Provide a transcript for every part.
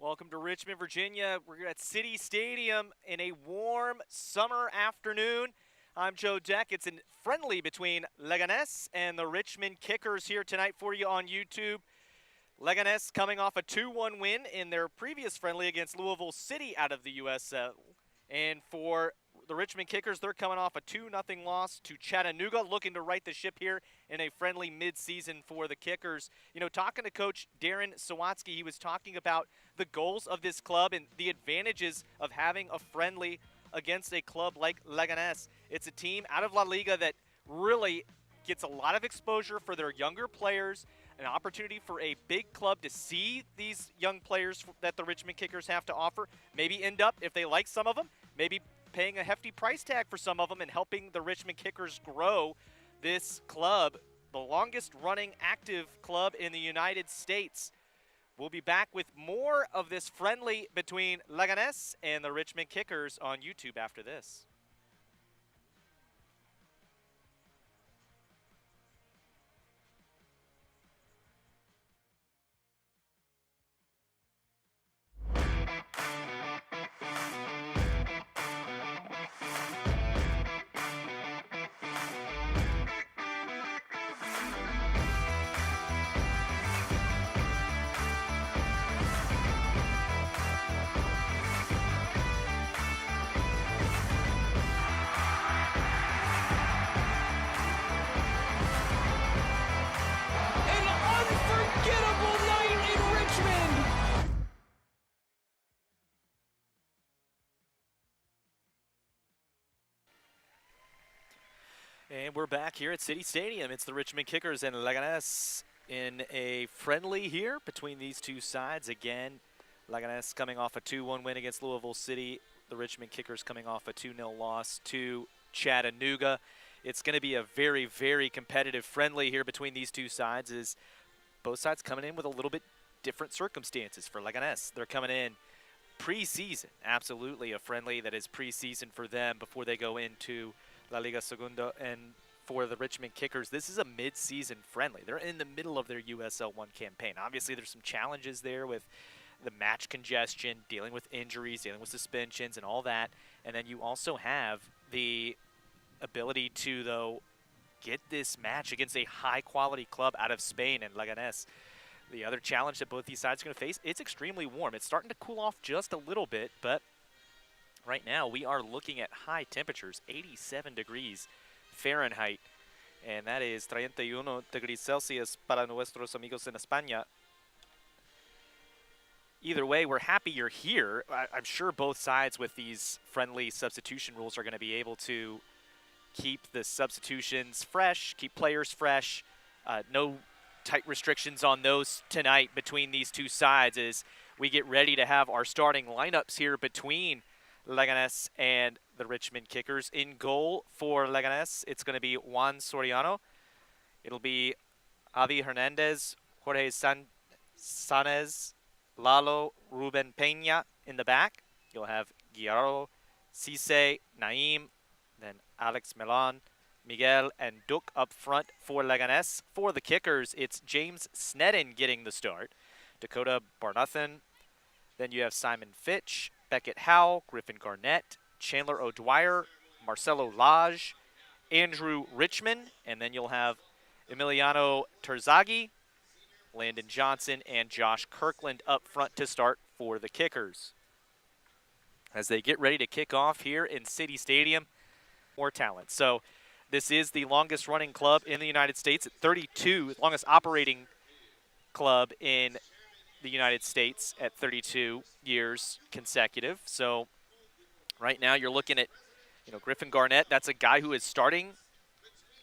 Welcome to Richmond, Virginia. We're at City Stadium in a warm summer afternoon. I'm Joe Deck. It's a friendly between Leganés and the Richmond Kickers here tonight for you on YouTube. Leganés coming off a 2-1 win in their previous friendly against Louisville City out of the USL. And for the Richmond Kickers, they're coming off a 2-0 loss to Chattanooga, looking to right the ship here in a friendly mid-season for the Kickers. You know, talking to Coach Darren Sawatsky, he was talking about the goals of this club and the advantages of having a friendly against a club like Leganés. It's a team out of La Liga that really gets a lot of exposure for their younger players, an opportunity for a big club to see these young players that the Richmond Kickers have to offer, maybe end up, if they like some of them, maybe paying a hefty price tag for some of them and helping the Richmond Kickers grow this club, the longest running active club in the United States. We'll be back with more of this friendly between Leganés and the Richmond Kickers on YouTube after this. And we're back here at City Stadium. It's the Richmond Kickers and Leganés in a friendly here between these two sides. Again, Leganés coming off a 2-1 win against Louisville City. The Richmond Kickers coming off a 2-0 loss to Chattanooga. It's going to be a very, very competitive friendly here between these two sides, as both sides coming in with a little bit different circumstances. For Leganés, they're coming in pre-season. Absolutely a friendly that is pre-season for them before they go into La Liga Segunda. And for the Richmond Kickers, this is a mid-season friendly. They're in the middle of their USL 1 campaign. Obviously, there's some challenges there with the match congestion, dealing with injuries, dealing with suspensions and all that. And then you also have the ability to, though, get this match against a high-quality club out of Spain and Leganés. The other challenge that both these sides are going to face, it's extremely warm. It's starting to cool off just a little bit, but right now we are looking at high temperatures, 87 degrees Fahrenheit, and that is 31 degrees Celsius para nuestros amigos en España. Either way, we're happy you're here. I'm sure both sides with these friendly substitution rules are going to be able to keep the substitutions fresh, keep players fresh. No tight restrictions on those tonight between these two sides as we get ready to have our starting lineups here between Leganés and the Richmond Kickers. In goal for Leganés, it's going to be Juan Soriano. It'll be Avi Hernandez, Jorge Sanez, Lalo, Ruben Peña in the back. You'll have Guillermo, Cisse, Naim, then Alex Melan, Miguel, and Duke up front for Leganés. For the Kickers, it's James Snedden getting the start. Dakota Barnathan. Then you have Simon Fitch, Beckett Howe, Griffin Garnett, Chandler O'Dwyer, Marcelo Lage, Andrew Richmond, and then you'll have Emiliano Terzaghi, Landon Johnson, and Josh Kirkland up front to start for the Kickers. As they get ready to kick off here in City Stadium, more talent. So this is the longest running club in the United States at 32, longest operating club in the United States at 32 years consecutive. So right now you're looking at, Griffin Garnett. That's a guy who is starting.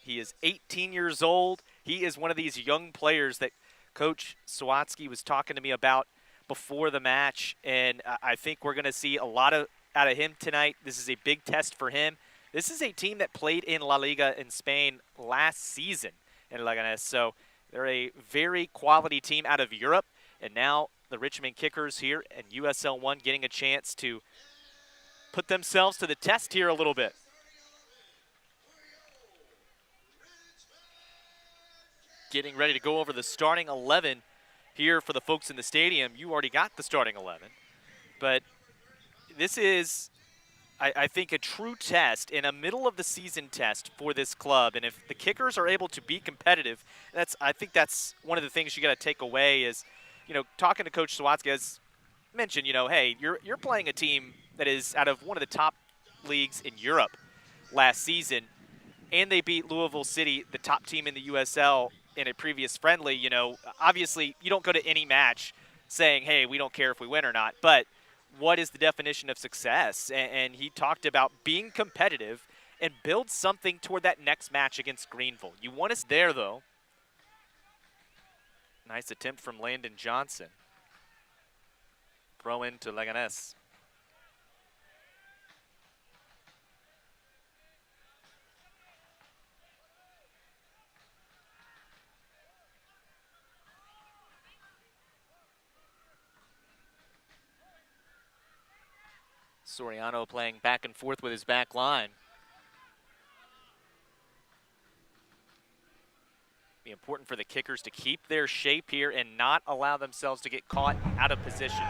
He is 18 years old. He is one of these young players that Coach Sawatsky was talking to me about before the match, and I think we're going to see a lot out of him tonight. This is a big test for him. This is a team that played in La Liga in Spain last season in Leganés, so they're a very quality team out of Europe. And now the Richmond Kickers here in USL 1 getting a chance to put themselves to the test here a little bit. Getting ready to go over the starting 11 Here for the folks in the stadium, you already got the starting 11. But this is, I think, a true test in a middle of the season test for this club. And if the kickers are able to be competitive, I think that's one of the things you got to take away is, talking to Coach Sawatsky, as mentioned, hey, you're playing a team that is out of one of the top leagues in Europe last season, and they beat Louisville City, the top team in the USL, in a previous friendly. Obviously you don't go to any match saying, hey, we don't care if we win or not, but what is the definition of success? And he talked about being competitive and build something toward that next match against Greenville. You want us there, though. Nice attempt from Landon Johnson. Throw into Leganés. Soriano playing back and forth with his back line. Be important for the kickers to keep their shape here and not allow themselves to get caught out of position.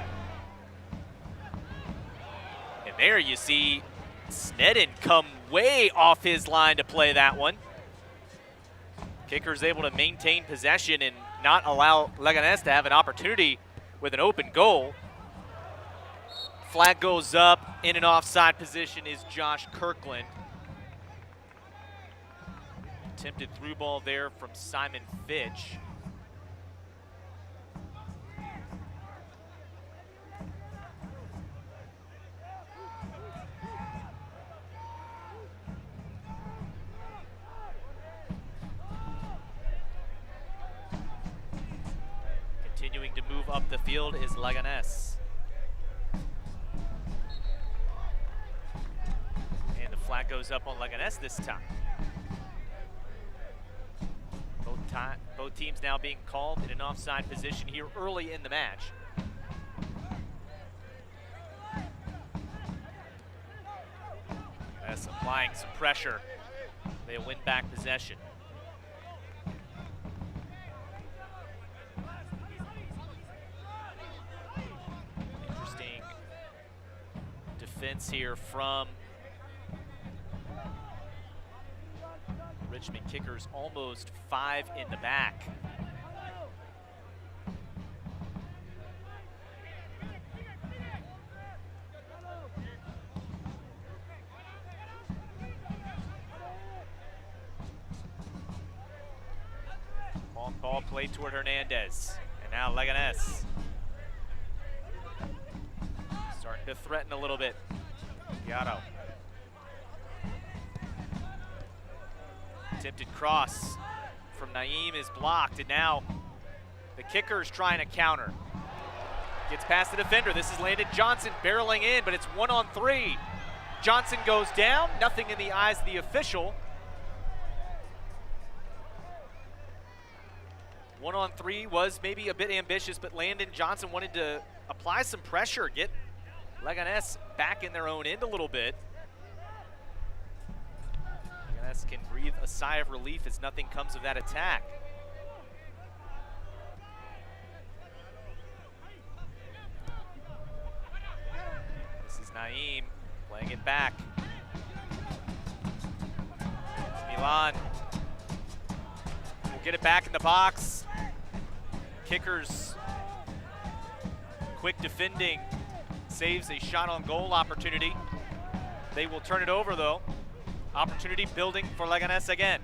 And there you see Sneddon come way off his line to play that one. Kicker's able to maintain possession and not allow Leganés to have an opportunity with an open goal. Flag goes up. In an offside position is Josh Kirkland. Attempted through ball there from Simon Fitch. Continuing to move up the field is Leganés. And the flag goes up on Leganés this time. Both teams now being called in an offside position here early in the match. That's applying some pressure. They'll win back possession. Interesting defense here from Richmond kickers, almost 5 in the back. Long ball played toward Hernandez, and now Leganés starting to threaten a little bit. Giotto. Attempted cross from Naeem is blocked, and now the kicker's trying to counter. Gets past the defender. This is Landon Johnson barreling in, but it's 1-on-3. Johnson goes down. Nothing in the eyes of the official. 1-on-3 was maybe a bit ambitious, but Landon Johnson wanted to apply some pressure, get Leganés back in their own end a little bit. Leganés can breathe a sigh of relief as nothing comes of that attack. This is Naeem playing it back. Milan will get it back in the box. Kickers quick defending saves a shot on goal opportunity. They will turn it over though. Opportunity building for Leganés again.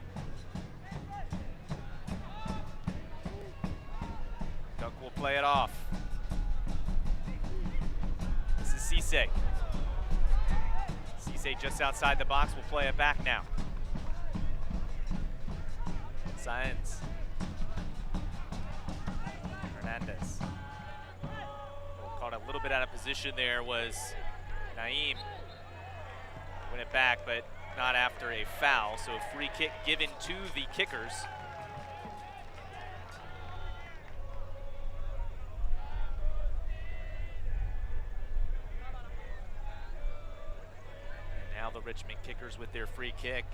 Dunk will play it off. This is Cisse. Cisse just outside the box will play it back now. Sáenz. Hernandez. Caught a little bit out of position there was Naeem. Win it back, but not after a foul, so a free kick given to the kickers. And now the Richmond kickers with their free kick.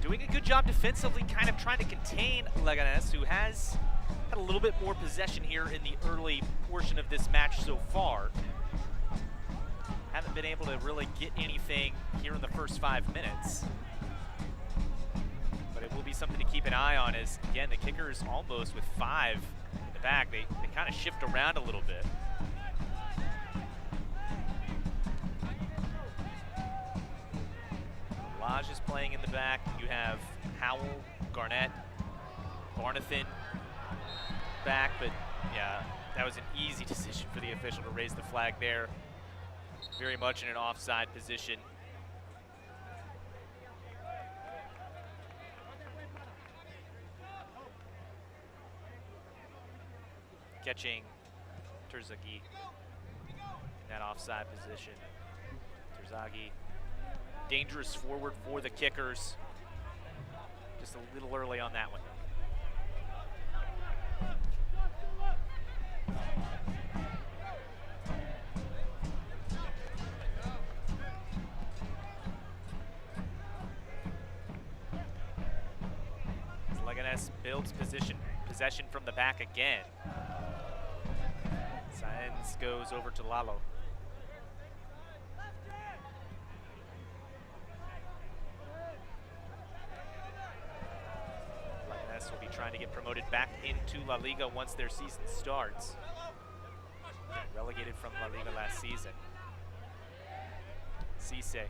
doing a good job defensively, kind of trying to contain Leganés, who has had a little bit more possession here in the early portion of this match so far. Haven't been able to really get anything here in the first 5 minutes. But it will be something to keep an eye on as, again, the kickers almost with 5 in the back. They kind of shift around a little bit. Lodge is playing in the back. You have Howell, Garnett, Barnathan back, but yeah, that was an easy decision for the official to raise the flag there. Very much in an offside position. Catching Terzaghi in that offside position. Terzaghi, dangerous forward for the kickers. Just a little early on that one. Leganés builds possession from the back again. Sáenz goes over to Lalo. Leganés will be trying to get promoted back into La Liga once their season starts. Relegated from La Liga last season. Cisse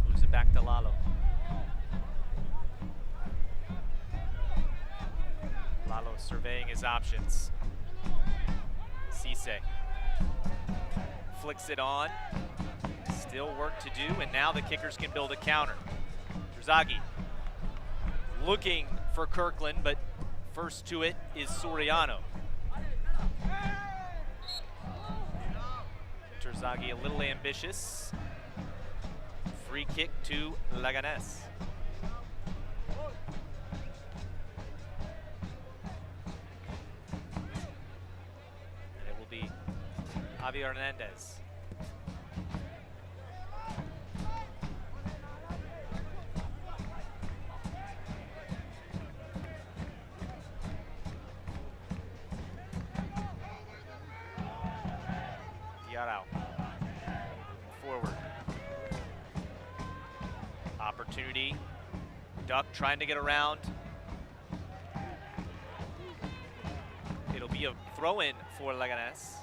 moves it back to Lalo. Lalo surveying his options. Cisse flicks it on. Still work to do, and now the kickers can build a counter. Terzaghi looking for Kirkland, but first to it is Soriano. Terzaghi a little ambitious. Free kick to Leganés. Javier Hernandez. Diarra forward. Opportunity. Duck trying to get around. It'll be a throw-in for Leganés.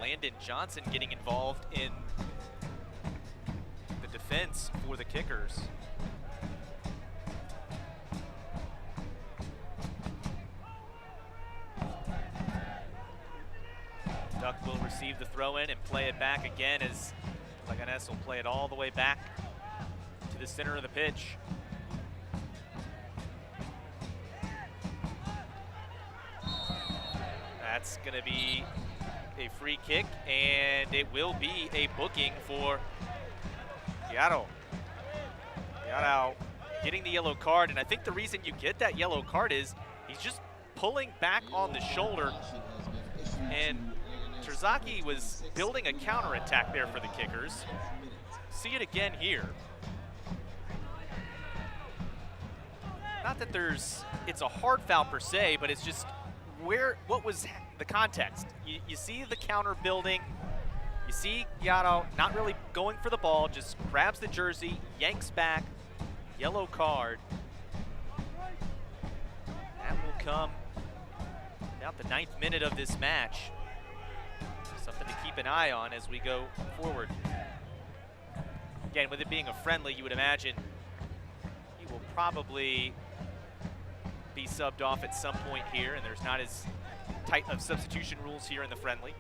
Landon Johnson getting involved in the defense for the kickers. Duck will receive the throw-in and play it back again as Leganés will play it all the way back to the center of the pitch. That's going to be a free kick, and it will be a booking for Diarra. Diarra getting the yellow card, and I think the reason you get that yellow card is he's just pulling back on the shoulder, and Terzaghi was building a counterattack there for the kickers. See it again here. Not that it's a hard foul per se, but it's just what was the context. You see the counter building. You see Diarra not really going for the ball, just grabs the jersey, yanks back, yellow card. That will come about the 9th minute of this match. Something to keep an eye on as we go forward. Again, with it being a friendly, you would imagine he will probably be subbed off at some point here, and there's not as tight of substitution rules here in the friendly.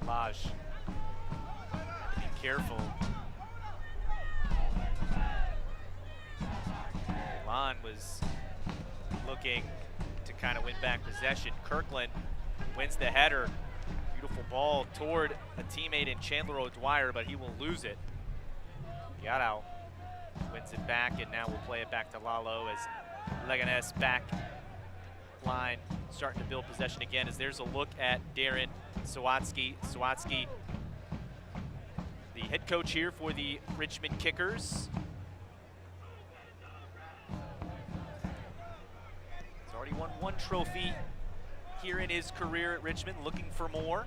Lodge, be careful. Milan was looking to kind of win back possession. Kirkland wins the header. Beautiful ball toward a teammate in Chandler O'Dwyer, but he will lose it. Diarra Wins it back, and now we'll play it back to Lalo as Leganés back line starting to build possession again, as there's a look at Darren Sawatsky. Sawatsky, the head coach here for the Richmond Kickers. He's already won one trophy here in his career at Richmond, looking for more.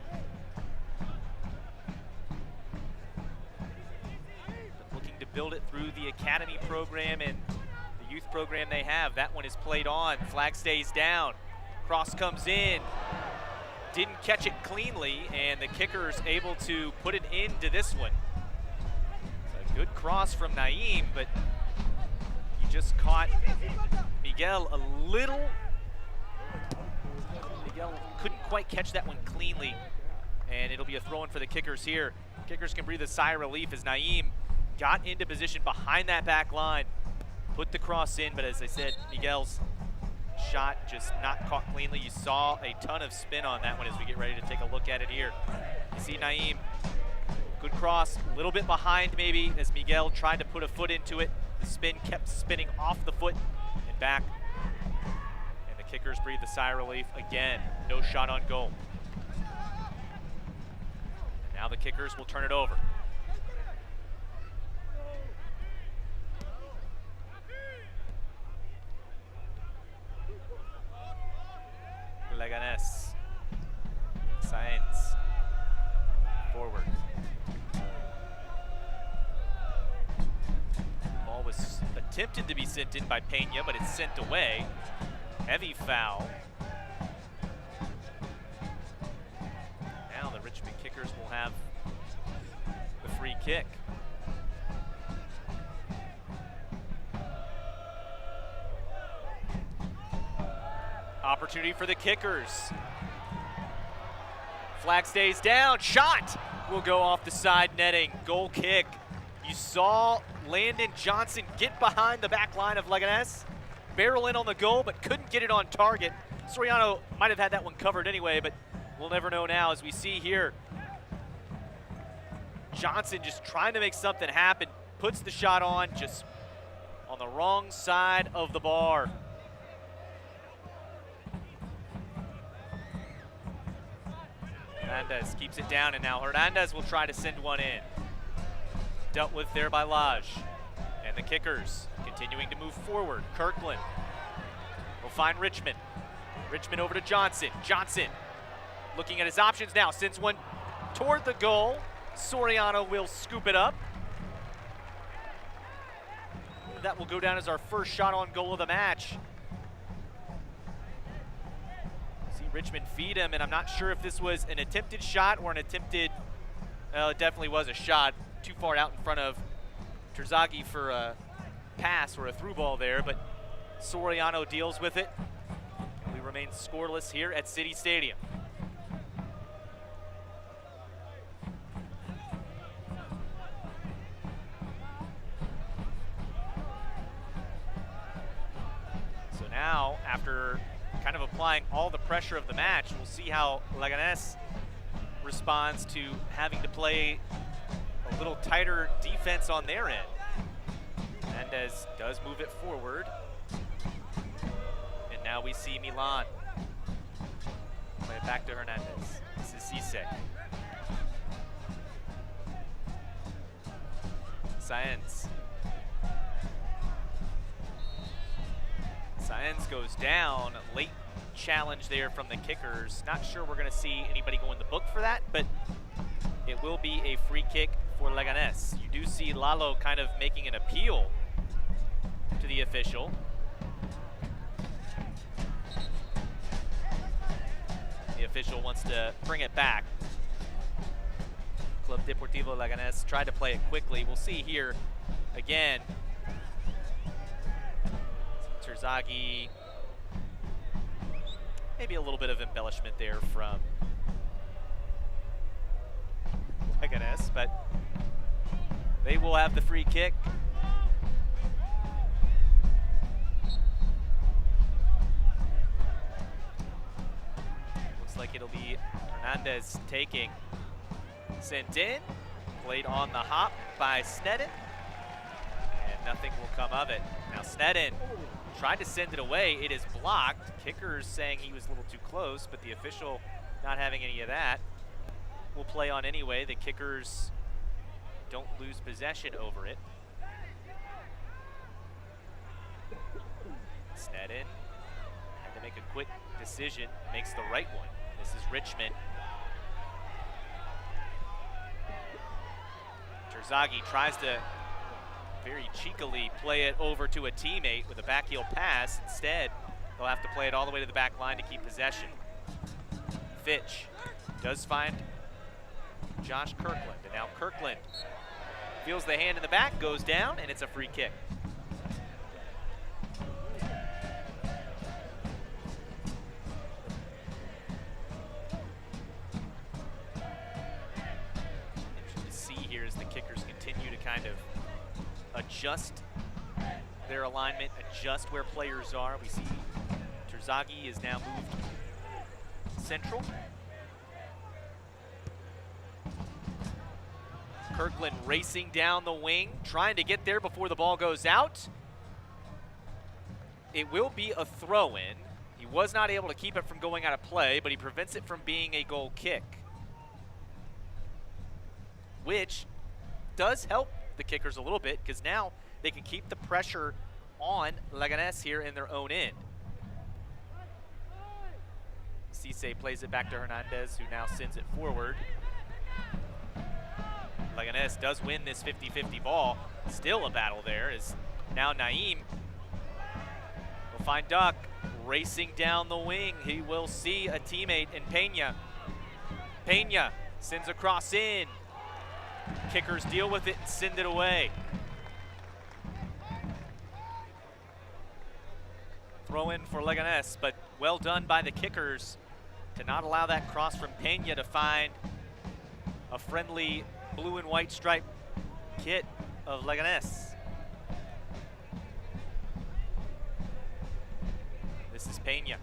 But looking to build it through the academy program and the youth program they have. That one is played on, flag stays down, cross comes in, didn't catch it cleanly, and the Kickers able to put an end to this one. It's a good cross from Naeem, but he just caught Miguel a little. Miguel couldn't quite catch that one cleanly, and it'll be a throw-in for the Kickers here. Kickers can breathe a sigh of relief as Naeem got into position behind that back line, put the cross in, but as I said, Miguel's shot just not caught cleanly. You saw a ton of spin on that one as we get ready to take a look at it here. You see Naeem, good cross, a little bit behind maybe as Miguel tried to put a foot into it. The spin kept spinning off the foot and back. And the Kickers breathe a sigh of relief again. No shot on goal. And now the Kickers will turn it over. Leganés, Saenz, forward. Ball was attempted to be sent in by Pena, but it's sent away. Heavy foul. Now the Richmond Kickers will have the free kick. Opportunity for the Kickers. Flag stays down, shot will go off the side netting, goal kick. You saw Landon Johnson get behind the back line of Leganés, barrel in on the goal, but couldn't get it on target. Soriano might have had that one covered anyway, but we'll never know now as we see here. Johnson just trying to make something happen, puts the shot on, just on the wrong side of the bar. Hernandez keeps it down, and now Hernandez will try to send one in. Dealt with there by Lage. And the Kickers continuing to move forward. Kirkland will find Richmond. Richmond over to Johnson. Johnson looking at his options now. Sends one toward the goal. Soriano will scoop it up. That will go down as our first shot on goal of the match. Richmond feed him, and I'm not sure if this was an attempted shot or an attempted, well, it definitely was a shot. Too far out in front of Terzaghi for a pass or a through ball there, but Soriano deals with it. We remain scoreless here at City Stadium. So now, after kind of applying all the pressure of the match, we'll see how Leganés responds to having to play a little tighter defense on their end. Hernandez does move it forward. And now we see Milan. Play it back to Hernandez. This is Cisse. Saenz. Saenz goes down. Late challenge there from the Kickers. Not sure we're going to see anybody go in the book for that, but it will be a free kick for Leganés. You do see Lalo kind of making an appeal to the official. The official wants to bring it back. Club Deportivo Leganés tried to play it quickly. We'll see here again. Terzaghi, maybe a little bit of embellishment there from Leganés, but they will have the free kick. Looks like it'll be Hernandez taking. Sent in, played on the hop by Sneddon. And nothing will come of it. Now Snedden tried to send it away. It is blocked. Kicker's saying he was a little too close, but the official not having any of that. Will play on anyway. The Kickers don't lose possession over it. Snedden had to make a quick decision, makes the right one. This is Richmond. Terzaghi tries to very cheekily play it over to a teammate with a backheel pass. Instead, they'll have to play it all the way to the back line to keep possession. Fitch does find Josh Kirkland, and now Kirkland feels the hand in the back, goes down, and it's a free kick. Interesting to see here as the Kickers continue to kind of adjust their alignment, adjust where players are. We see Terzaghi is now moved central. Kirkland racing down the wing, trying to get there before the ball goes out. It will be a throw-in. He was not able to keep it from going out of play, but he prevents it from being a goal kick, which does help the Kickers a little bit because now they can keep the pressure on Leganés here in their own end. Cisse plays it back to Hernandez, who now sends it forward. Leganés does win this 50-50 ball. Still a battle there as now Naeem will find Duck racing down the wing. He will see a teammate in Pena. Pena sends a cross in. Kickers deal with it and send it away. Throw in for Leganés, but well done by the Kickers to not allow that cross from Pena to find a friendly blue and white striped kit of Leganés. This is Pena.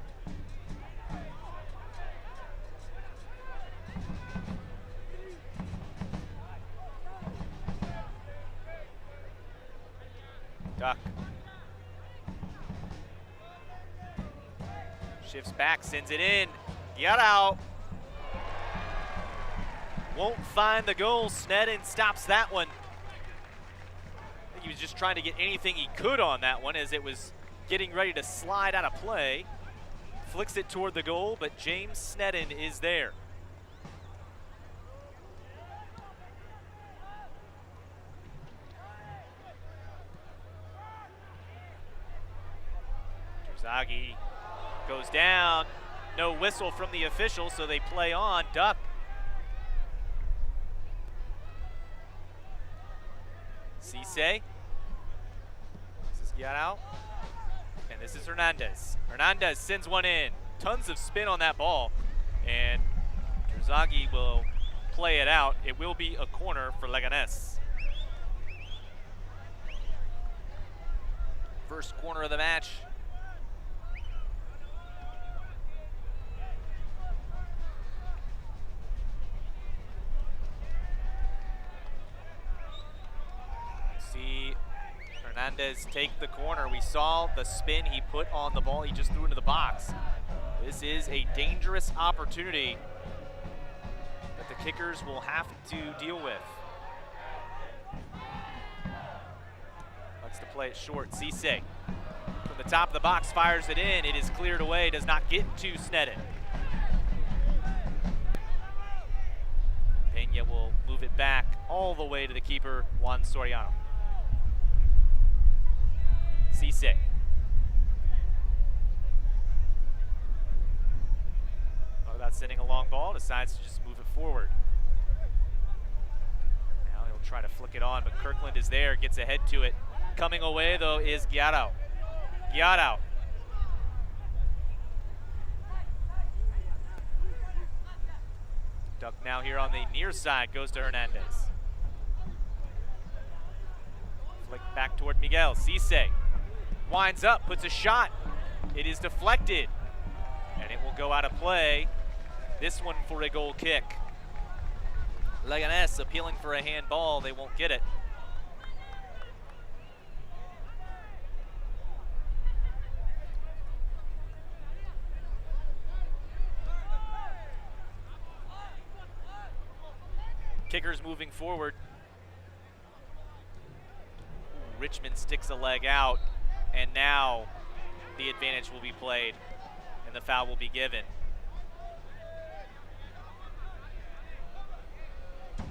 Duck. Shifts back, sends it in. Get out. Won't find the goal. Snedden stops that one. I think he was just trying to get anything he could on that one as it was getting ready to slide out of play. Flicks it toward the goal, but James Snedden is there. Terzaghi goes down. No whistle from the official, so they play on. Duck. Cisse. This is Guiarão. And this is Hernandez. Hernandez sends one in. Tons of spin on that ball. And Terzaghi will play it out. It will be a corner for Leganés. First corner of the match. See Hernandez take the corner. We saw the spin he put on the ball he just threw into the box. This is a dangerous opportunity that the Kickers will have to deal with. Likes to play it short. Cisse from the top of the box fires it in. It is cleared away, does not get to Snedden. Pena will move it back all the way to the keeper, Juan Soriano. Cisse. Thought about sending a long ball, decides to just move it forward. Now he'll try to flick it on, but Kirkland is there, gets ahead to it. Coming away, though, is Guiarão. Guiarão. Duck now here on the near side, goes to Hernandez. Flick back toward Miguel. Cisse winds up, puts a shot. It is deflected, and it will go out of play. This one for a goal kick. Leganés appealing for a handball. They won't get it. Kickers moving forward. Richmond sticks a leg out, and now the advantage will be played, and the foul will be given. You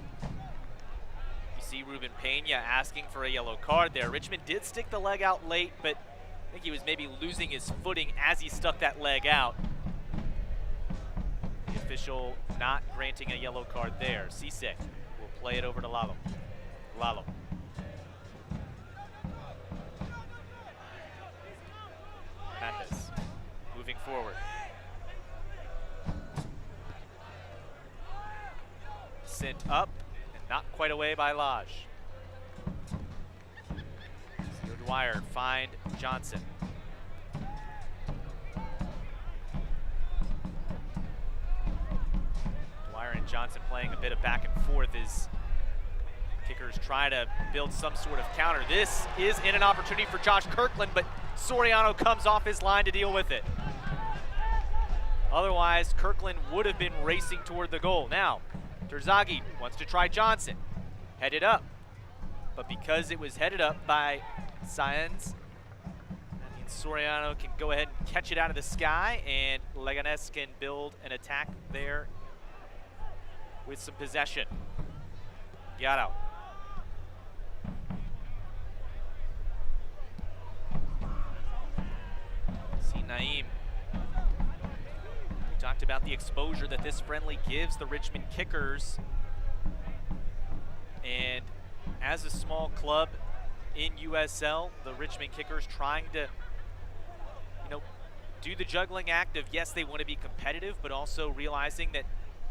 see Ruben Pena asking for a yellow card there. Richmond did stick the leg out late, but I think he was maybe losing his footing as he stuck that leg out. The official not granting a yellow card there. Sisek will play it over to Lalo. Lalo. Hernandez moving forward. Sent up and not quite away by Lodge. Dwyer find Johnson. Dwyer and Johnson playing a bit of back and forth as kickers try to build some sort of counter. This is in an opportunity for Josh Kirkland, but Soriano comes off his line to deal with it. Otherwise, Kirkland would have been racing toward the goal. Now, Terzaghi wants to try Johnson. Headed up. But because it was headed up by Sáenz, that means Soriano can go ahead and catch it out of the sky, and Leganés can build an attack there with some possession. Yaro. See Naeem. We talked about the exposure that this friendly gives the Richmond Kickers, and as a small club in USL, the Richmond Kickers trying to, do the juggling act of, yes, they want to be competitive, but also realizing that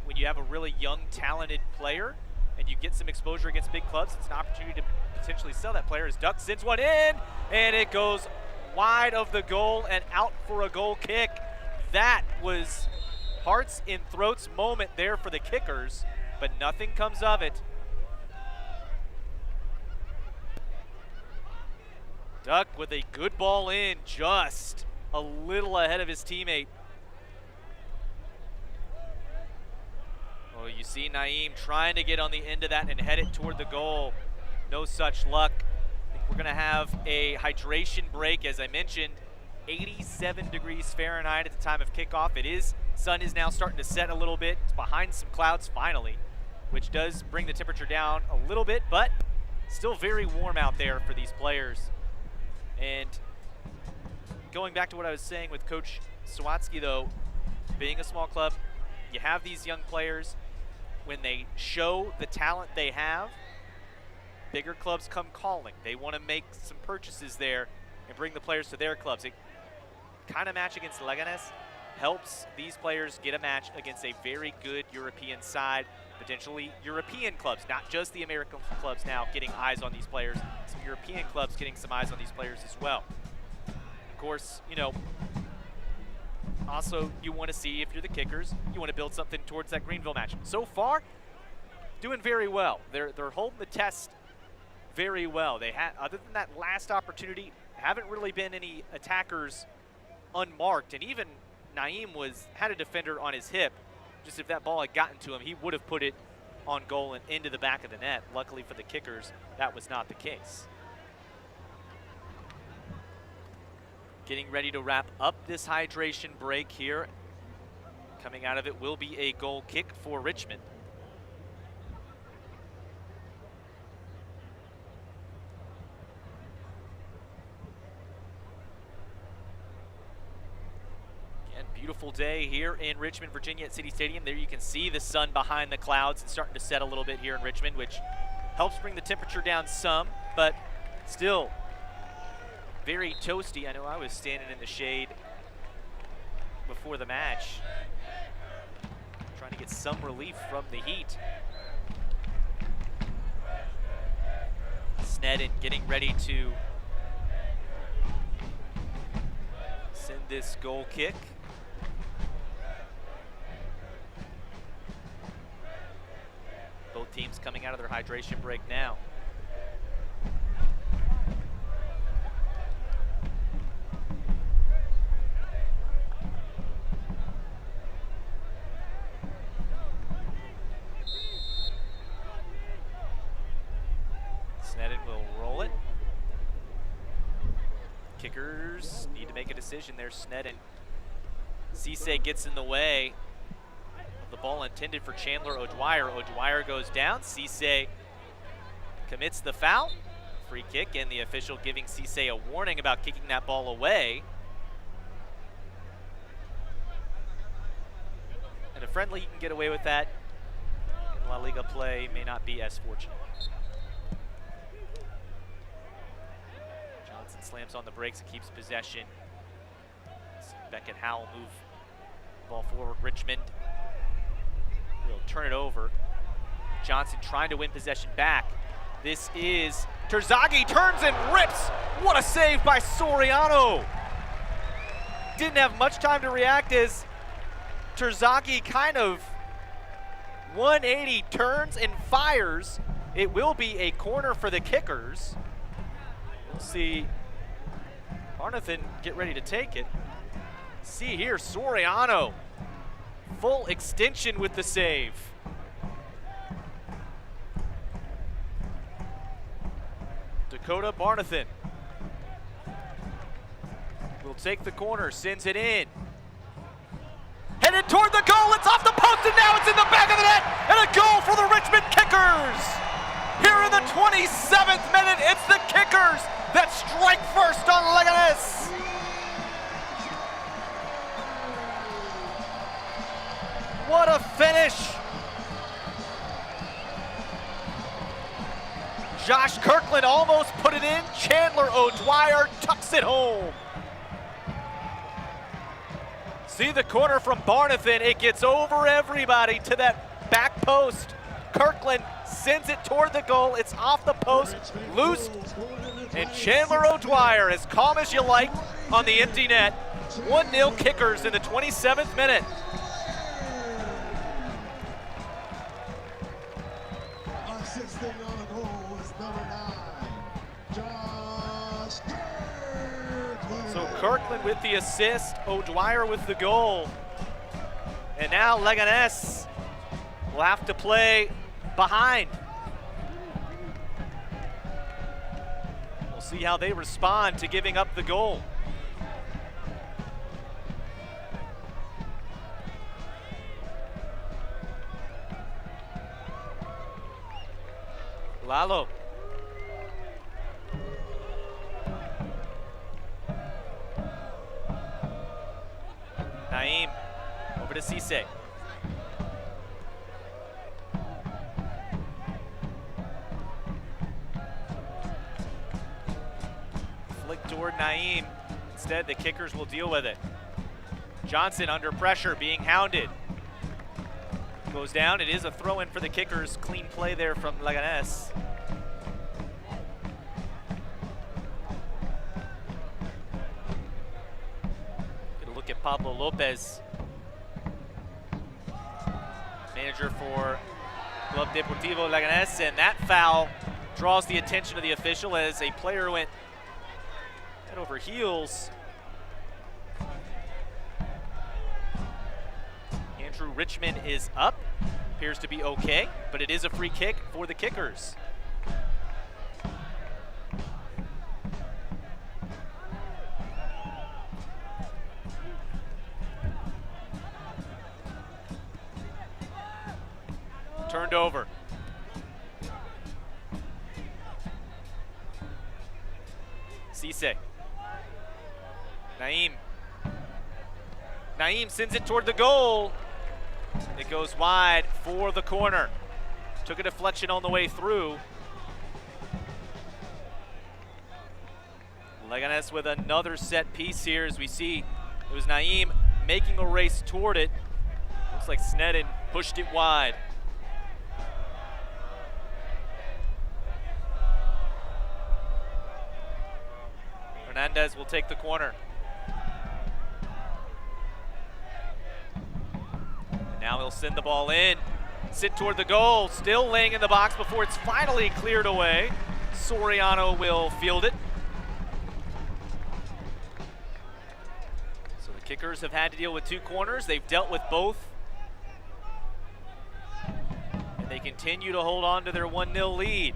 when you have a really young, talented player and you get some exposure against big clubs, it's an opportunity to potentially sell that player. As Duck sends one in, and it goes wide of the goal and out for a goal kick. That was hearts in throats moment there for the Kickers, but nothing comes of it. Duck with a good ball in, just a little ahead of his teammate. Oh, you see Naeem trying to get on the end of that and head it toward the goal. No such luck. I think we're gonna have a hydration break. As I mentioned, 87 degrees Fahrenheit at the time of kickoff. Sun is now starting to set a little bit. It's behind some clouds finally, which does bring the temperature down a little bit, but still very warm out there for these players. And going back to what I was saying with Coach Sawatsky, though, being a small club, you have these young players. When they show the talent they have, bigger clubs come calling. They want to make some purchases there and bring the players to their clubs. It kind of match against Leganés helps these players get a match against a very good European side, potentially European clubs, not just the American clubs now getting eyes on these players, some European clubs getting some eyes on these players as well. Of course, also you want to see, if you're the Kickers, you want to build something towards that Greenville match. So far, doing very well. They're holding the test very well. They had, other than that last opportunity, haven't really been any attackers unmarked, and even Naeem had a defender on his hip. Just if that ball had gotten to him, he would have put it on goal and into the back of the net. Luckily for the Kickers, that was not the case. Getting ready to wrap up this hydration break here. Coming out of it will be a goal kick for Richmond. Beautiful day here in Richmond, Virginia at City Stadium. There you can see the sun behind the clouds. It's starting to set a little bit here in Richmond, which helps bring the temperature down some, but still very toasty. I know I was standing in the shade before the match, trying to get some relief from the heat. Sneddon getting ready to send this goal kick. Both teams coming out of their hydration break now. Kickers need to make a decision there. Sneddon. Cisse gets in the way of the ball intended for Chandler O'Dwyer. O'Dwyer goes down. Cisse commits the foul. Free kick, and the official giving Cisse a warning about kicking that ball away. And a friendly, you can get away with that. In La Liga play, may not be as fortunate. Johnson slams on the brakes and keeps possession. Beckett Howell move the ball forward. Richmond will turn it over. Johnson trying to win possession back. This is Terzaghi, turns and rips. What a save by Soriano. Didn't have much time to react as Terzaghi kind of 180 turns and fires. It will be a corner for the Kickers. We'll see Barnathan get ready to take it. See here, Soriano, full extension with the save. Dakota Barnathan will take the corner, sends it in. Headed toward the goal, it's off the post, and now it's in the back of the net, and a goal for the Richmond Kickers. Here in the 27th minute, it's the Kickers that strike first on Leganés. What a finish. Josh Kirkland almost put it in. Chandler O'Dwyer tucks it home. See the corner from Barnathan. It gets over everybody to that back post. Kirkland sends it toward the goal. It's off the post, loosed, and Chandler O'Dwyer, as calm as you like, on the empty net. 1-0 Kickers in the 27th minute. Assisting on the goal is number 9, Josh Kirkland. So Kirkland with the assist, O'Dwyer with the goal. And now Leganés will have to play behind. We'll see how they respond to giving up the goal. Lalo. Naim over to Cisse. Flick toward Naim. Instead, the Kickers will deal with it. Johnson under pressure, being hounded. Goes down. It is a throw-in for the Kickers. Clean play there from Leganés. Gonna look at Pablo Lopez, manager for Club Deportivo Leganés, and that foul draws the attention of the official as a player went head over heels. Andrew Richmond is up, appears to be okay, but it is a free kick for the Kickers. Turned over. Cisse. Naim sends it toward the goal. It goes wide for the corner. Took a deflection on the way through. Leganés with another set piece here as we see it was Naim making a race toward it. Looks like Sneddon pushed it wide. Hernandez will take the corner. Now he'll send the ball in, sit toward the goal, still laying in the box before it's finally cleared away. Soriano will field it. So the Kickers have had to deal with two corners. They've dealt with both. And they continue to hold on to their 1-0 lead.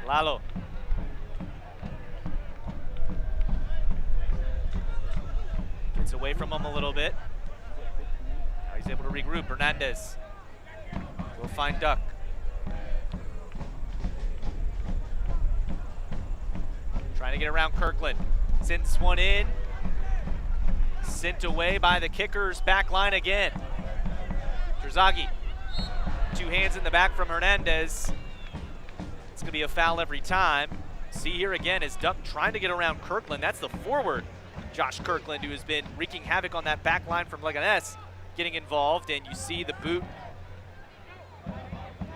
Lalo. Gets away from him a little bit. Now he's able to regroup. Hernandez will find Duck. Trying to get around Kirkland. Sends one in. Sent away by the Kickers back line again. Terzaghi. 2 hands in the back from Hernandez. It's going to be a foul every time. See here again is Duck trying to get around Kirkland. That's the forward, Josh Kirkland, who has been wreaking havoc on that back line from Leganés, getting involved. And you see the boot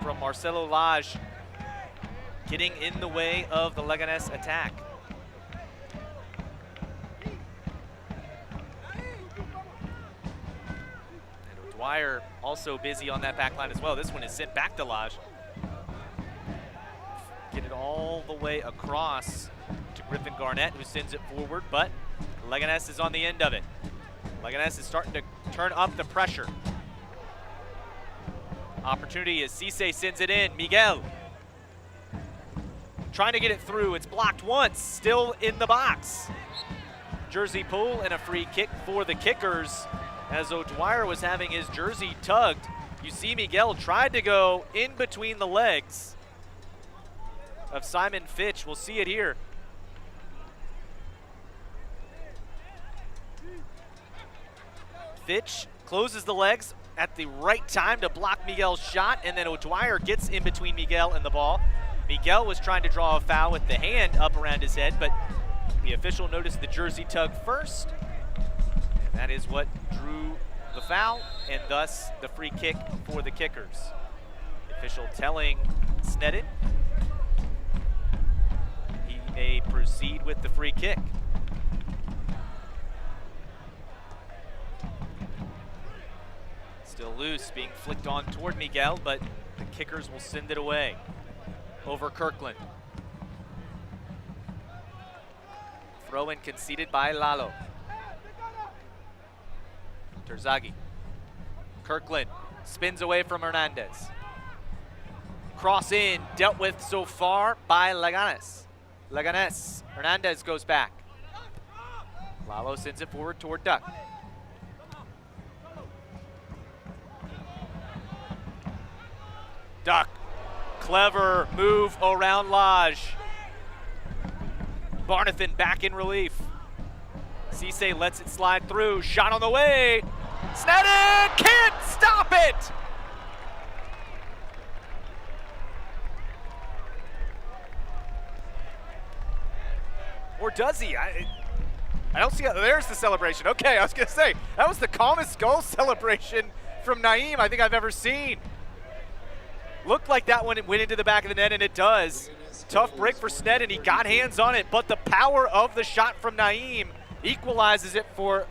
from Marcelo Lage getting in the way of the Leganés attack. Dwyer also busy on that back line as well. This one is sent back to Lage. Get it all the way across to Griffin Garnett, who sends it forward, but Leganés is on the end of it. Leganés is starting to turn up the pressure. Opportunity as Cisse sends it in. Miguel trying to get it through. It's blocked once, still in the box. Jersey pull and a free kick for the Kickers. As O'Dwyer was having his jersey tugged, you see Miguel tried to go in between the legs of Simon Fitch. We'll see it here. Fitch closes the legs at the right time to block Miguel's shot, and then O'Dwyer gets in between Miguel and the ball. Miguel was trying to draw a foul with the hand up around his head, but the official noticed the jersey tug first. That is what drew the foul, and thus the free kick for the Kickers. The official telling Sneddon he may proceed with the free kick. Still loose, being flicked on toward Miguel, but the Kickers will send it away over Kirkland. Throw in conceded by Lalo. Terzaghi. Kirkland spins away from Hernandez. Cross in, dealt with so far by Leganés. Hernandez goes back. Lalo sends it forward toward Duck. Duck, clever move around Lage. Barnathan back in relief. Cisse lets it slide through. Shot on the way. Sneddon can't stop it. Or does he? I don't see. There's the celebration. Okay, I was going to say, that was the calmest goal celebration from Naeem I think I've ever seen. Looked like that one went into the back of the net, and it does. Tough break for Sneddon. He got hands on it, but the power of the shot from Naeem equalizes it for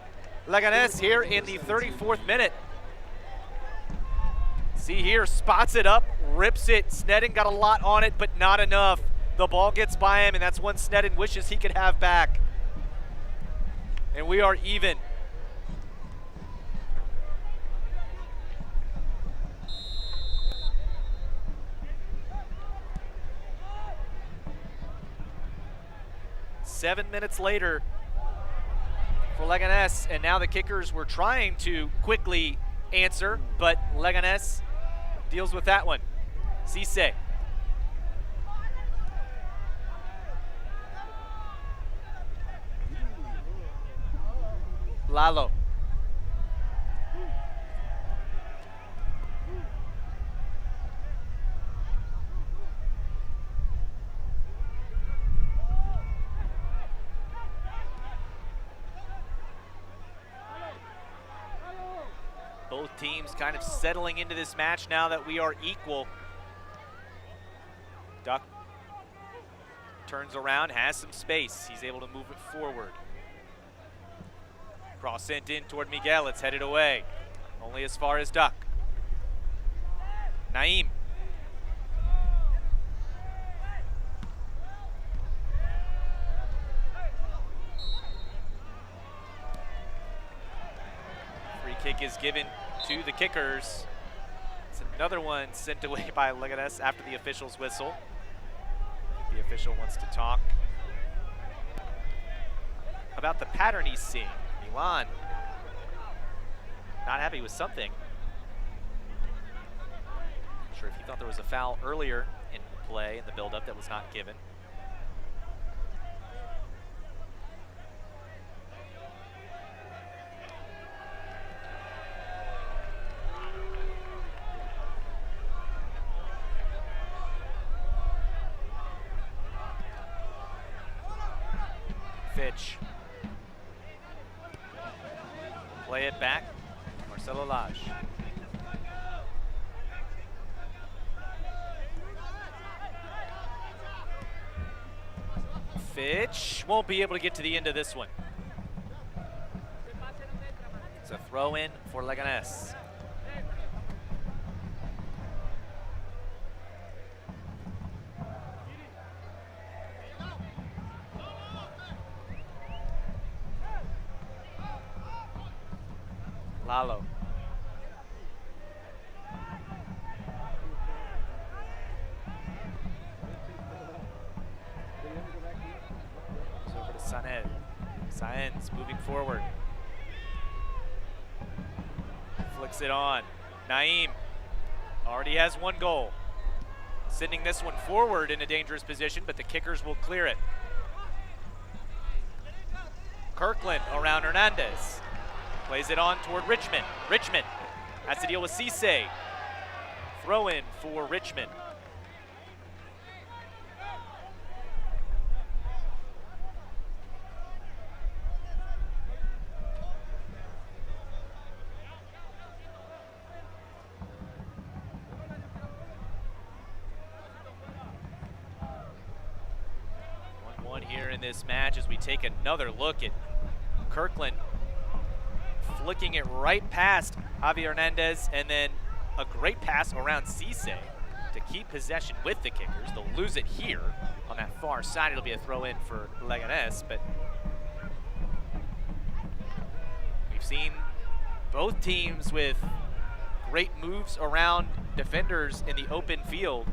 Leganés here in the 34th minute. See here, spots it up, rips it. Sneddon got a lot on it, but not enough. The ball gets by him, and that's one Sneddon wishes he could have back. And we are even. Seven minutes later for Leganés, and now the Kickers were trying to quickly answer, but Leganés deals with that one. Cisse. Lalo. Both teams kind of settling into this match now that we are equal. Duck turns around, has some space. He's able to move it forward. Cross sent in toward Miguel. It's headed away. Only as far as Duck. Naeem. Free kick is given to the Kickers. It's another one sent away by Leganés after the official's whistle. The official wants to talk about the pattern he's seeing. Milan not happy with something. Not sure if he thought there was a foul earlier in play in the build-up that was not given. Fitch. Play it back. Marcelo Lage. Fitch won't be able to get to the end of this one. It's a throw in for Leganés. Lalo. Goes over to Saned. Saenz moving forward. Flicks it on. Naeem already has one goal. Sending this one forward in a dangerous position, but the kickers will clear it. Kirkland around Hernandez. Plays it on toward Richmond. Richmond has to deal with Cisse. Throw in for Richmond. Here in this match as we take another look at Kirkland flicking it right past Javier Hernandez, and then a great pass around Cisse to keep possession with the kickers. They'll lose it here on that far side. It'll be a throw in for Leganés, but we've seen both teams with great moves around defenders in the open field.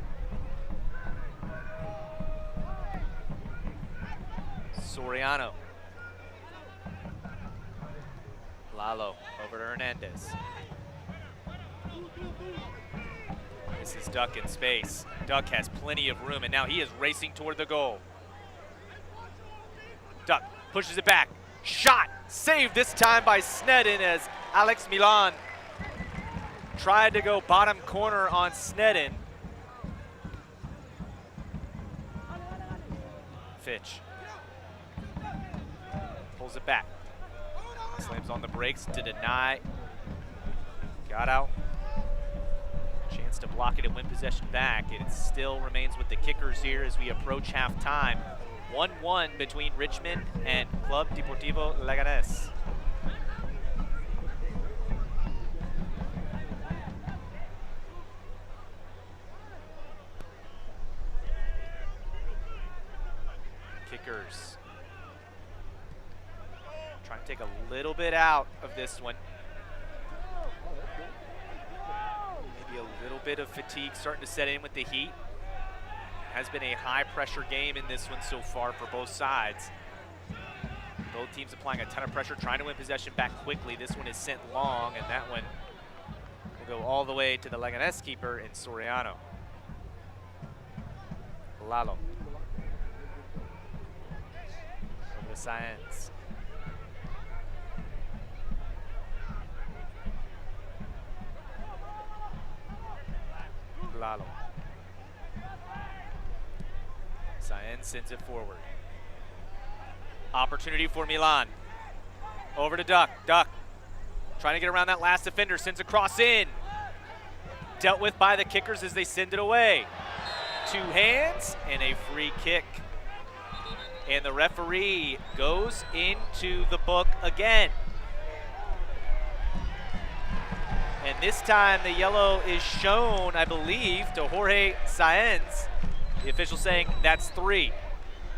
Soriano. Lalo over to Hernandez. This is Duck in space. Duck has plenty of room, and now he is racing toward the goal. Duck pushes it back. Shot! Saved this time by Sneddon as Alex Milan tried to go bottom corner on Sneddon. Fitch. Pulls it back. Slams on the brakes to deny. Got out. Chance to block it and win possession back. It still remains with the kickers here as we approach halftime. 1-1 between Richmond and Club Deportivo Leganés. Kickers trying to take a little bit out of this one. Maybe a little bit of fatigue starting to set in with the heat. Has been a high pressure game in this one so far for both sides. Both teams applying a ton of pressure, trying to win possession back quickly. This one is sent long, and that one will go all the way to the Leganés keeper in Soriano. Lalo. Over to Saenz. Lalo. Saenz sends it forward. Opportunity for Milan. Over to Duck. Duck trying to get around that last defender. Sends a cross in. Dealt with by the kickers as they send it away. Two hands and a free kick. And the referee goes into the book again. And this time the yellow is shown, I believe, to Jorge Saenz. The official saying that's 3.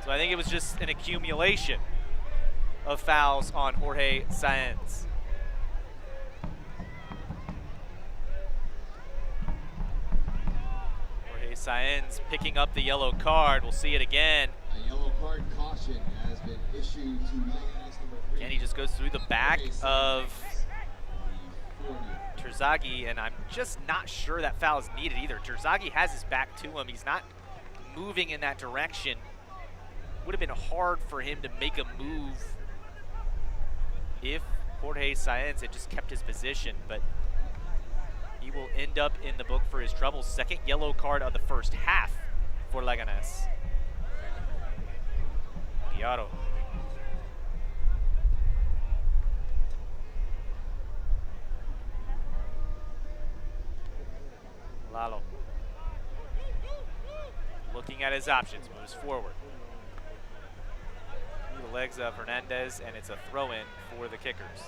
So I think it was just an accumulation of fouls on Jorge Saenz. Jorge Saenz picking up the yellow card. We'll see it again. A yellow card caution has been issued to Leganés number 3. Again, he just goes through the back of Terzaghi, and I'm just not sure that foul is needed either. Terzaghi has his back to him. He's not moving in that direction. Would have been hard for him to make a move if Jorge Sáenz had just kept his position, but he will end up in the book for his troubles. Second yellow card of the first half for Leganés. Diarro. Lalo. Looking at his options, moves forward. The legs of Hernandez, and it's a throw-in for the kickers.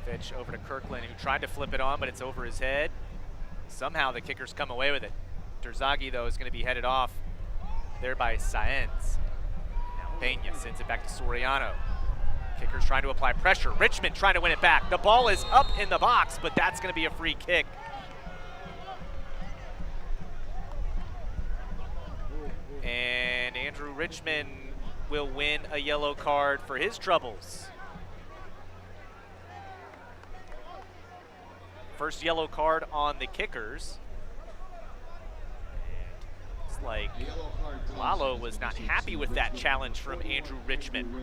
Fitch over to Kirkland, who tried to flip it on, but it's over his head. Somehow the kickers come away with it. Terzaghi, though, is going to be headed off there by Sáenz. Now Peña sends it back to Soriano. Kickers trying to apply pressure. Richmond trying to win it back. The ball is up in the box, but that's going to be a free kick. And Andrew Richmond will win a yellow card for his troubles. First yellow card on the kickers. It's like Lalo was not happy with that challenge from Andrew Richmond.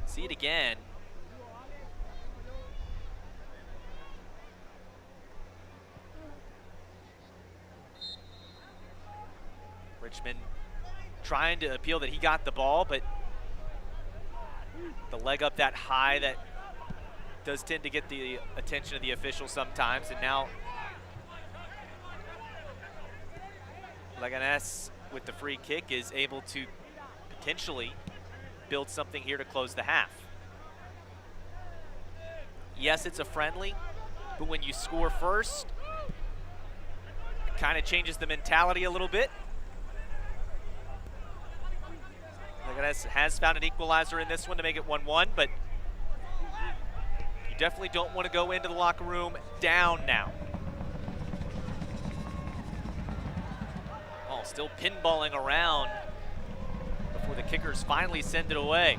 See it again. Richmond trying to appeal that he got the ball, but the leg up that high that does tend to get the attention of the official sometimes, and now Leganés with the free kick is able to potentially build something here to close the half. Yes, it's a friendly, but when you score first, it kind of changes the mentality a little bit. Leganés has found an equalizer in this one to make it 1-1, but you definitely don't want to go into the locker room down now. Oh, still pinballing around before the kickers finally send it away.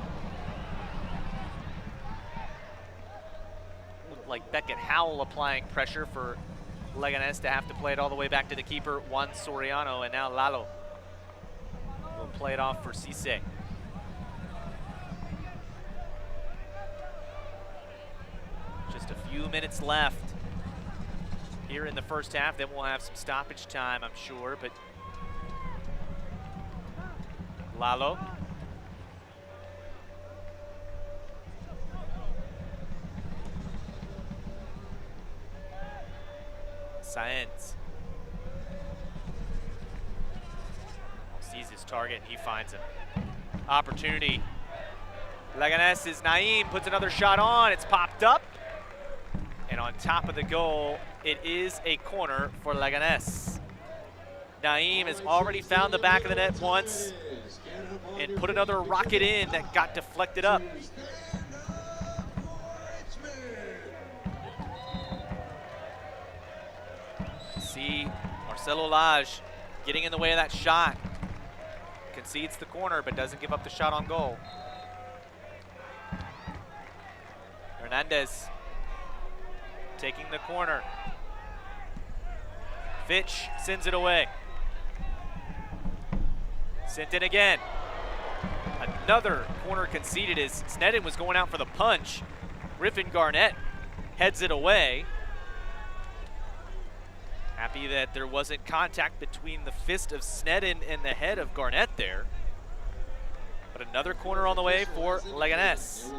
Looked like Beckett Howell applying pressure for Leganés to have to play it all the way back to the keeper, Juan Soriano, and now Lalo will play it off for Cisse. Just a few minutes left here in the first half. Then we'll have some stoppage time, I'm sure, but Lalo. Sáenz. Sees his target and he finds him. Opportunity. Leganés is Naim, puts another shot on, it's popped up. And on top of the goal, it is a corner for Leganés. Naim has already found the back of the net once and put another rocket in that got deflected up. See Marcelo Lage getting in the way of that shot. Concedes the corner, but doesn't give up the shot on goal. Hernandez taking the corner. Fitch sends it away. Sent in again. Another corner conceded as Snedden was going out for the punch. Griffin Garnett heads it away. Happy that there wasn't contact between the fist of Snedden and the head of Garnett there. But another corner on the way for Leganés.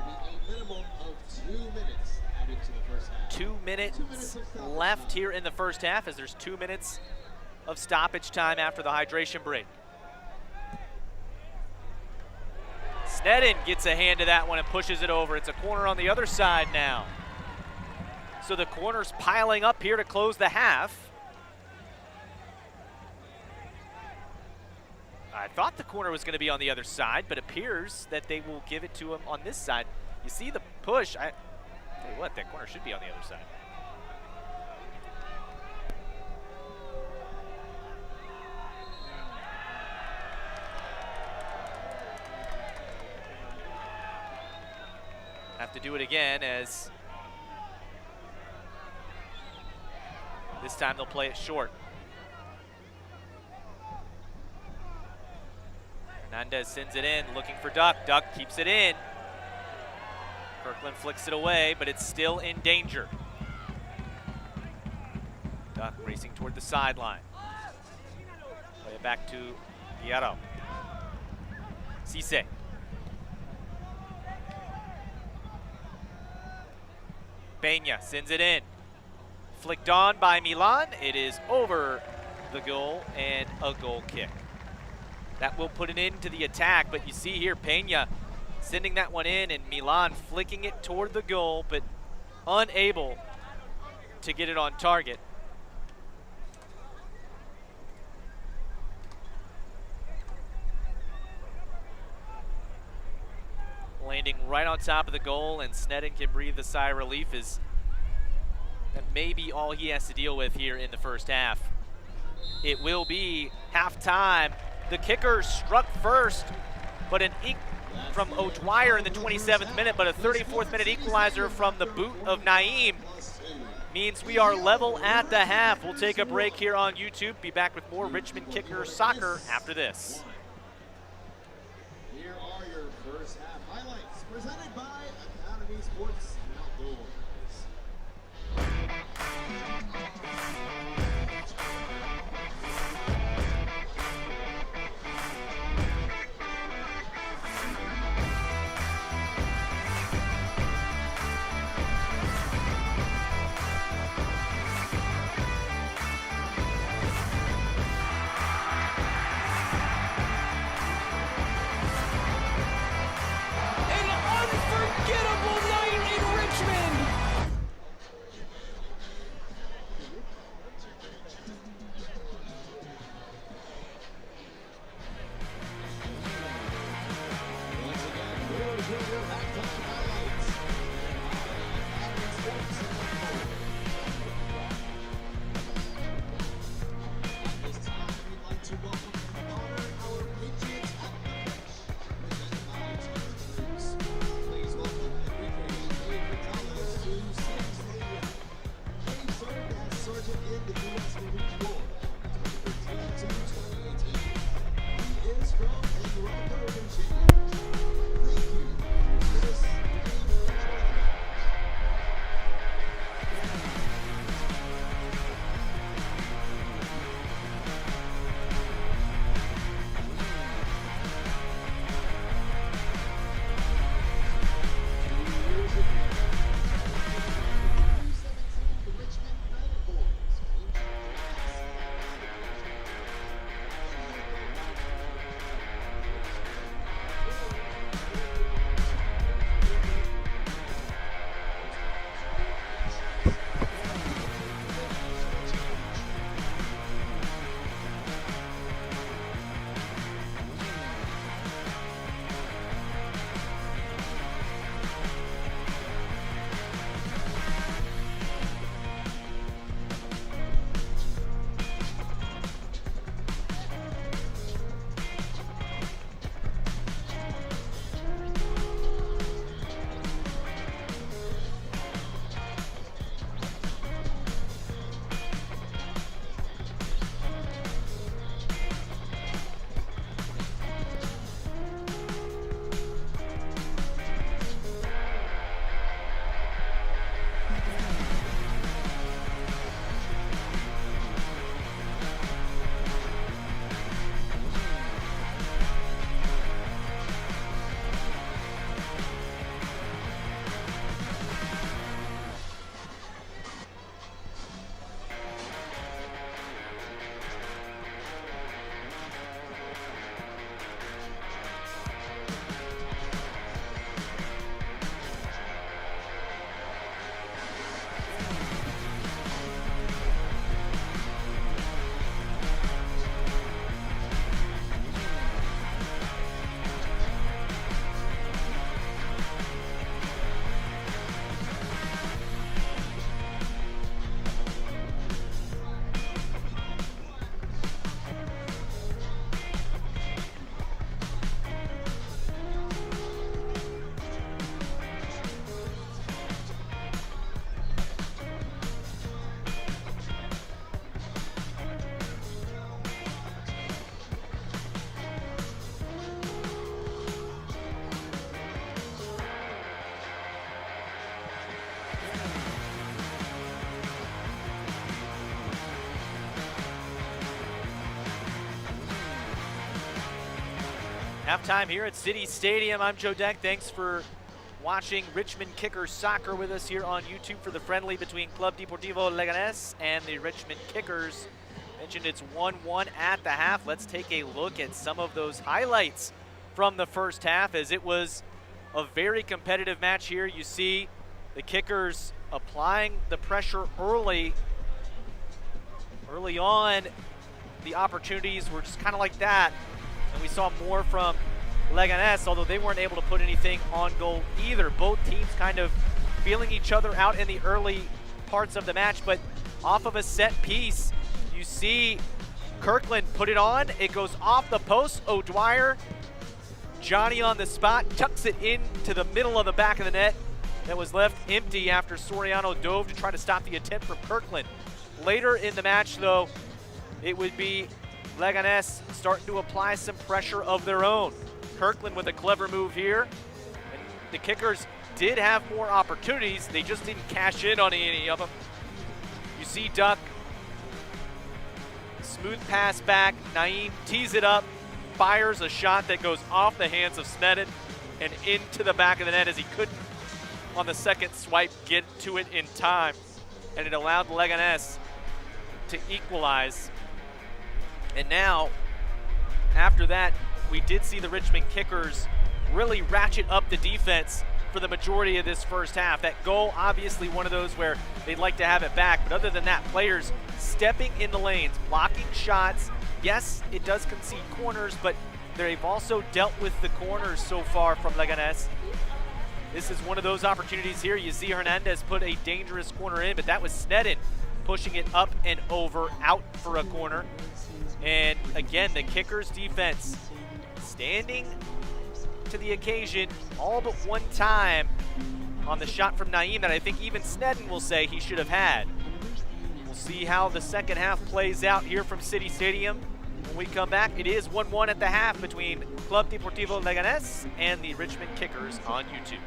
2 minutes left here in the first half, as there's 2 minutes of stoppage time after the hydration break. Snedden gets a hand to that one and pushes it over. It's a corner on the other side now. So the corner's piling up here to close the half. I thought the corner was going to be on the other side, but appears that they will give it to him on this side. You see the push. I tell you what, that corner should be on the other side. Have to do it again, as this time they'll play it short. Hernandez sends it in, looking for Duck. Duck keeps it in. Kirkland flicks it away, but it's still in danger. Duck racing toward the sideline. Play it back to Guillermo. Cisse. Peña sends it in. Flicked on by Milan. It is over the goal and a goal kick. That will put an end to the attack, but you see here Peña sending that one in and Milan flicking it toward the goal, but unable to get it on target. Landing right on top of the goal, and Sneddon can breathe a sigh of relief, as that may be all he has to deal with here in the first half. It will be halftime. The kicker struck first, but from O'Dwyer in the 27th minute, but a 34th minute equalizer from the boot of Naeem means we are level at the half. We'll take a break here on YouTube. Be back with more Richmond Kicker Soccer after this. Here are your first half highlights presented by Academy Sports and Outdoors. An unforgettable night Halftime here at City Stadium. I'm Joe Deck. Thanks for watching Richmond Kickers soccer with us here on YouTube for the friendly between Club Deportivo Leganés and the Richmond Kickers. Mentioned it's 1-1 at the half. Let's take a look at some of those highlights from the first half, as it was a very competitive match here. You see the Kickers applying the pressure early on. The opportunities were just kind of like that. And we saw more from Leganés, although they weren't able to put anything on goal either. Both teams kind of feeling each other out in the early parts of the match, but off of a set piece, you see Kirkland put it on. It goes off the post. O'Dwyer, Johnny on the spot, tucks it into the middle of the back of the net that was left empty after Soriano dove to try to stop the attempt from Kirkland. Later in the match, though, it would be Leganés starting to apply some pressure of their own. Kirkland with a clever move here. And the Kickers did have more opportunities. They just didn't cash in on any of them. You see Duck, smooth pass back. Naeem tees it up, fires a shot that goes off the hands of Snedden and into the back of the net, as he couldn't, on the second swipe, get to it in time. And it allowed Leganés to equalize. And now, after that, we did see the Richmond Kickers really ratchet up the defense for the majority of this first half. That goal, obviously one of those where they'd like to have it back, but other than that, players stepping in the lanes, blocking shots. Yes, it does concede corners, but they've also dealt with the corners so far from Leganés. This is one of those opportunities here. You see Hernandez put a dangerous corner in, but that was Snedden pushing it up and over, out for a corner. And again, the Kickers defense standing to the occasion all but one time on the shot from Naeem that I think even Snedden will say he should have had. We'll see how the second half plays out here from City Stadium. When we come back, it is 1-1 at the half between Club Deportivo Leganés and the Richmond Kickers on YouTube.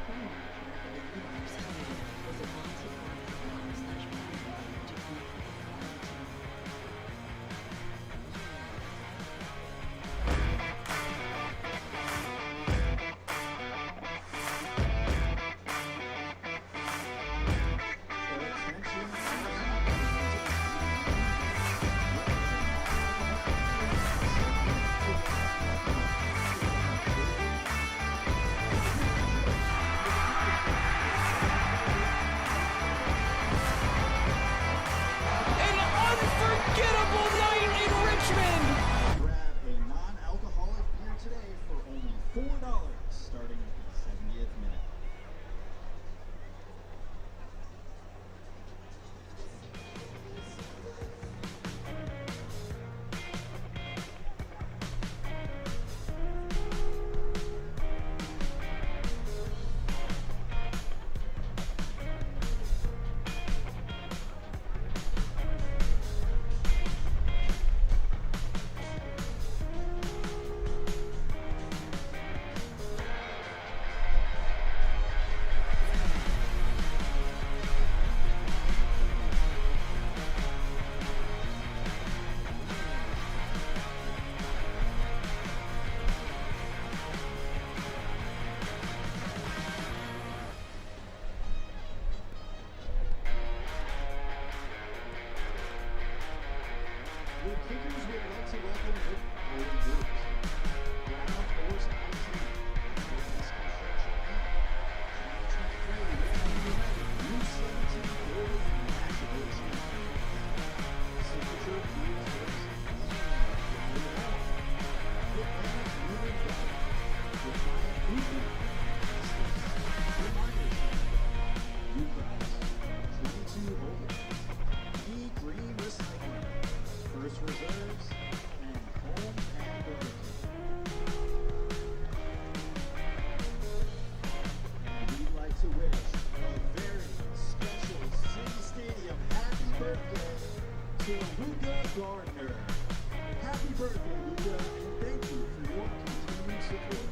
Happy birthday, Luca, and thank you for your continued support.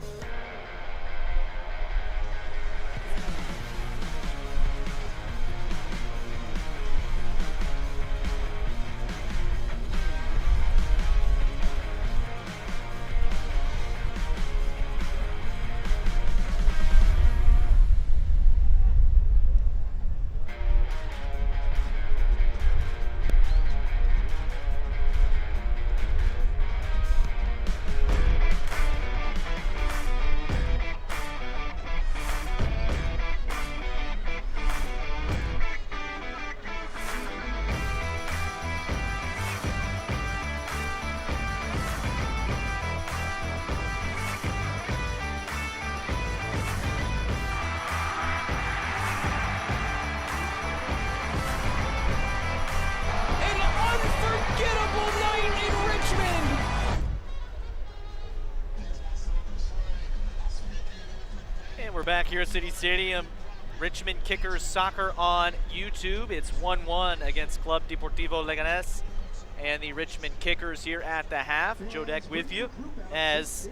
we're back here at City Stadium. Richmond Kickers soccer on YouTube. It's 1-1 against Club Deportivo Leganés. And the Richmond Kickers here at the half. Joe Deck with you as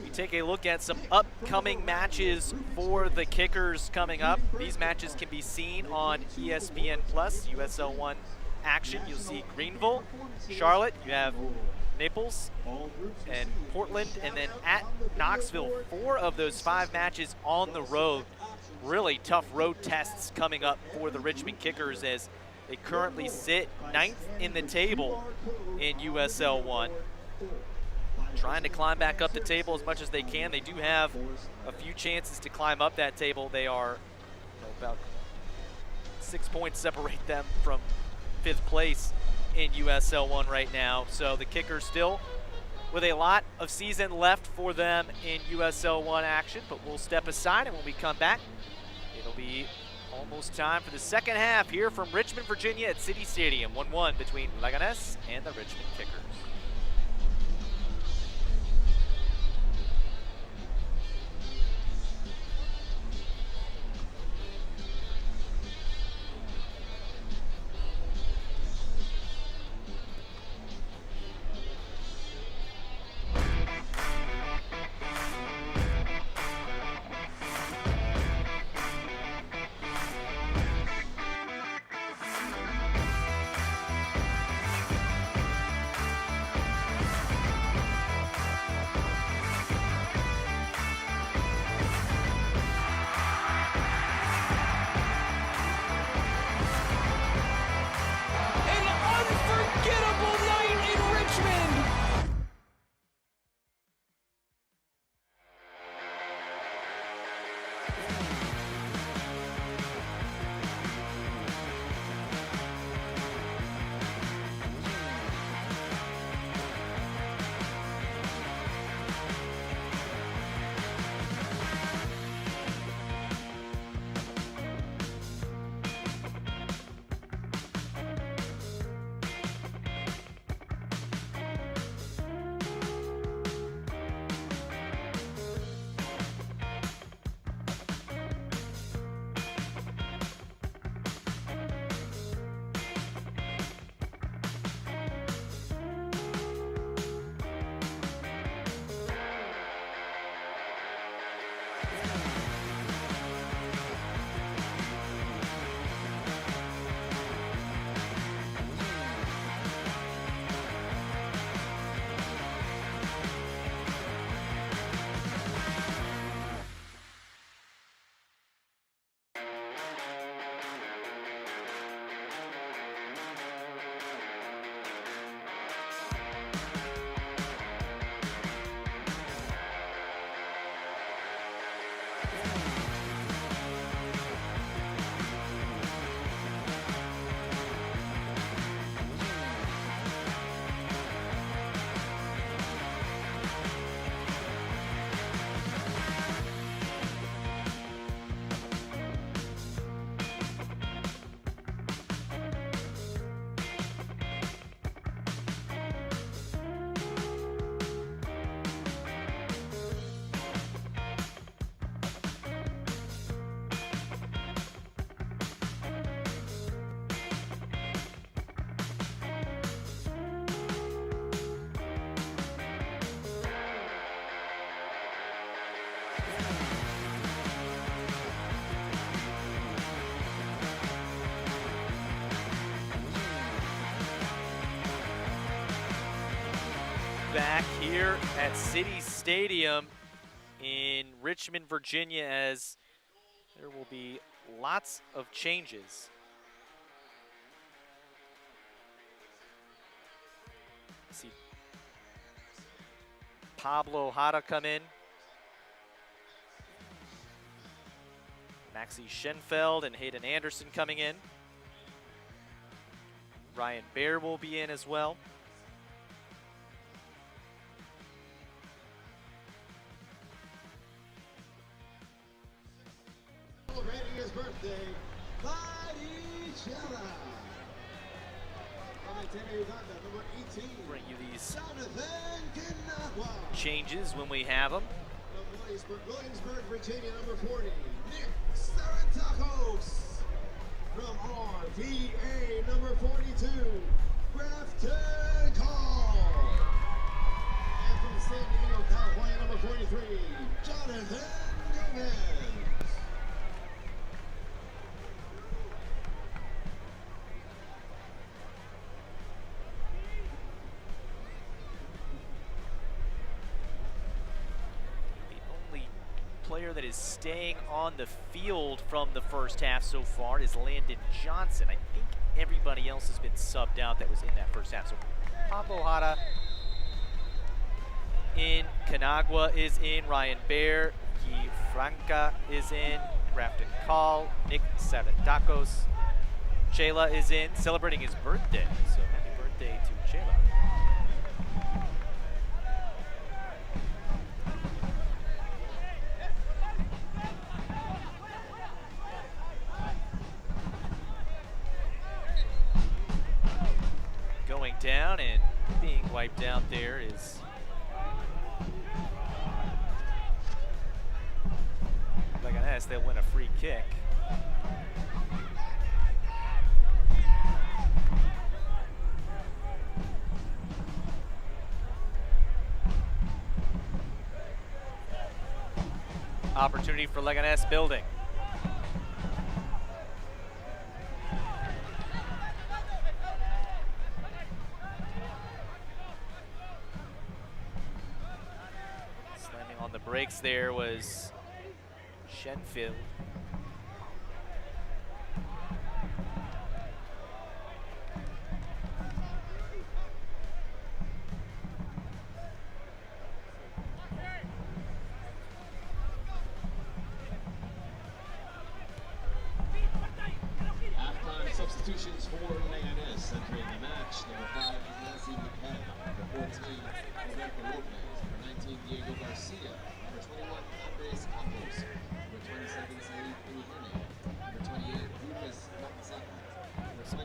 we take a look at some upcoming matches for the Kickers coming up. These matches can be seen on ESPN Plus, USL 1 action. You'll see Greenville, Charlotte, you have Naples and Portland, and then at Knoxville. 4 of those 5 matches on the road. Really tough road tests coming up for the Richmond Kickers as they currently sit 9th in the table in USL 1. Trying to climb back up the table as much as they can. They do have a few chances to climb up that table. They are about 6 points separate them from 5th place in USL 1 right now. So the Kickers still with a lot of season left for them in USL 1 action, but we'll step aside, and when we come back, it'll be almost time for the second half here from Richmond, Virginia at City Stadium. 1-1 between Leganés and the Richmond Kickers. Back here at City Stadium in Richmond, Virginia, as there will be lots of changes. See Pablo Hara come in. Maxi Schenfeld and Hayden Anderson coming in. Ryan Baer will be in as well. Celebrating his birthday by each other. Number 18. Bring you these Jonathan Kinagwa. changes when we have them. Number Harrisburg, Williamsburg, Virginia, number 40, Nick Sarantakos. From RVA, number 42, Grafton Call. And from San Diego, California, number 43, Jonathan Gomez. Player that is staying on the field from the first half so far is Landon Johnson. I think everybody else has been subbed out that was in that first half. So Pablo Jara in, Canagua is in, Ryan Baer, Guy Franca is in, Grafton Call, Nick Sarantakos, Chela is in, celebrating his birthday. So happy birthday to Chela. Going down and being wiped out there is Leganés. They'll win a free kick. Opportunity for Leganés building. On the brakes there was Shenfield. Halftime substitutions for Leganés entering the match. Number 5, Ignacy Miquel. Number 14, Roberto Lopez. Number 19, Diego Garcia. Number 21, Andres Campos. Number 27, Said Ulihane. Number 28, Lucas Nakasaka.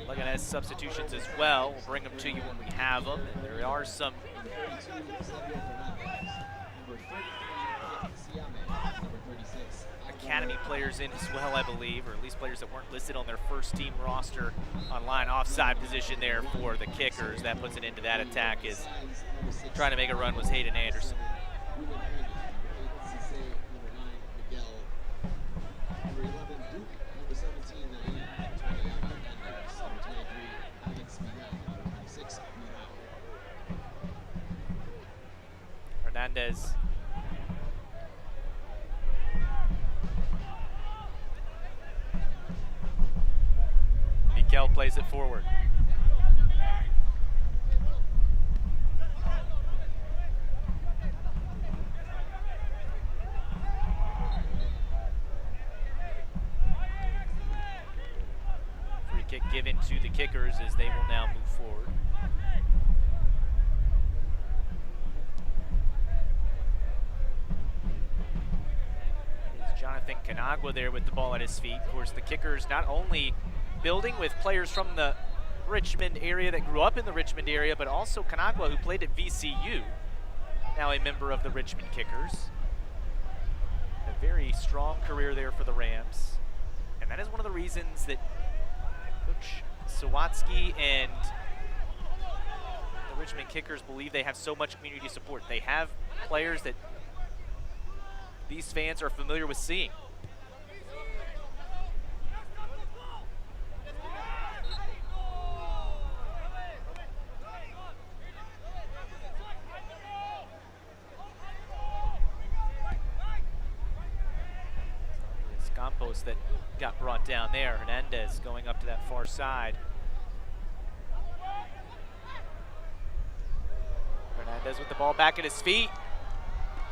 Leganés substitutions as well. We'll bring them to you when we have them. And there are some Number 32, Sergio Fernandez. Number 33, Siame. Number 36, academy players in as well, I believe, or at least players that weren't listed on their first team roster online. Offside position there for the kickers. That puts an end to that attack. Is trying to make a run was Hayden Anderson. Hernandez. Miquel plays it forward. Free kick given to the kickers as they will now move forward. Jonathan Canagua there with the ball at his feet. Of course, the kickers not only building with players from the Richmond area that grew up in the Richmond area, but also Canagua, who played at VCU, now a member of the Richmond Kickers. A very strong career there for the Rams. And that is one of the reasons that Coach Sawatsky and the Richmond Kickers believe they have so much community support. They have players that these fans are familiar with seeing. It's Campos that got brought down there. Hernandez going up to that far side. Hernandez with the ball back at his feet.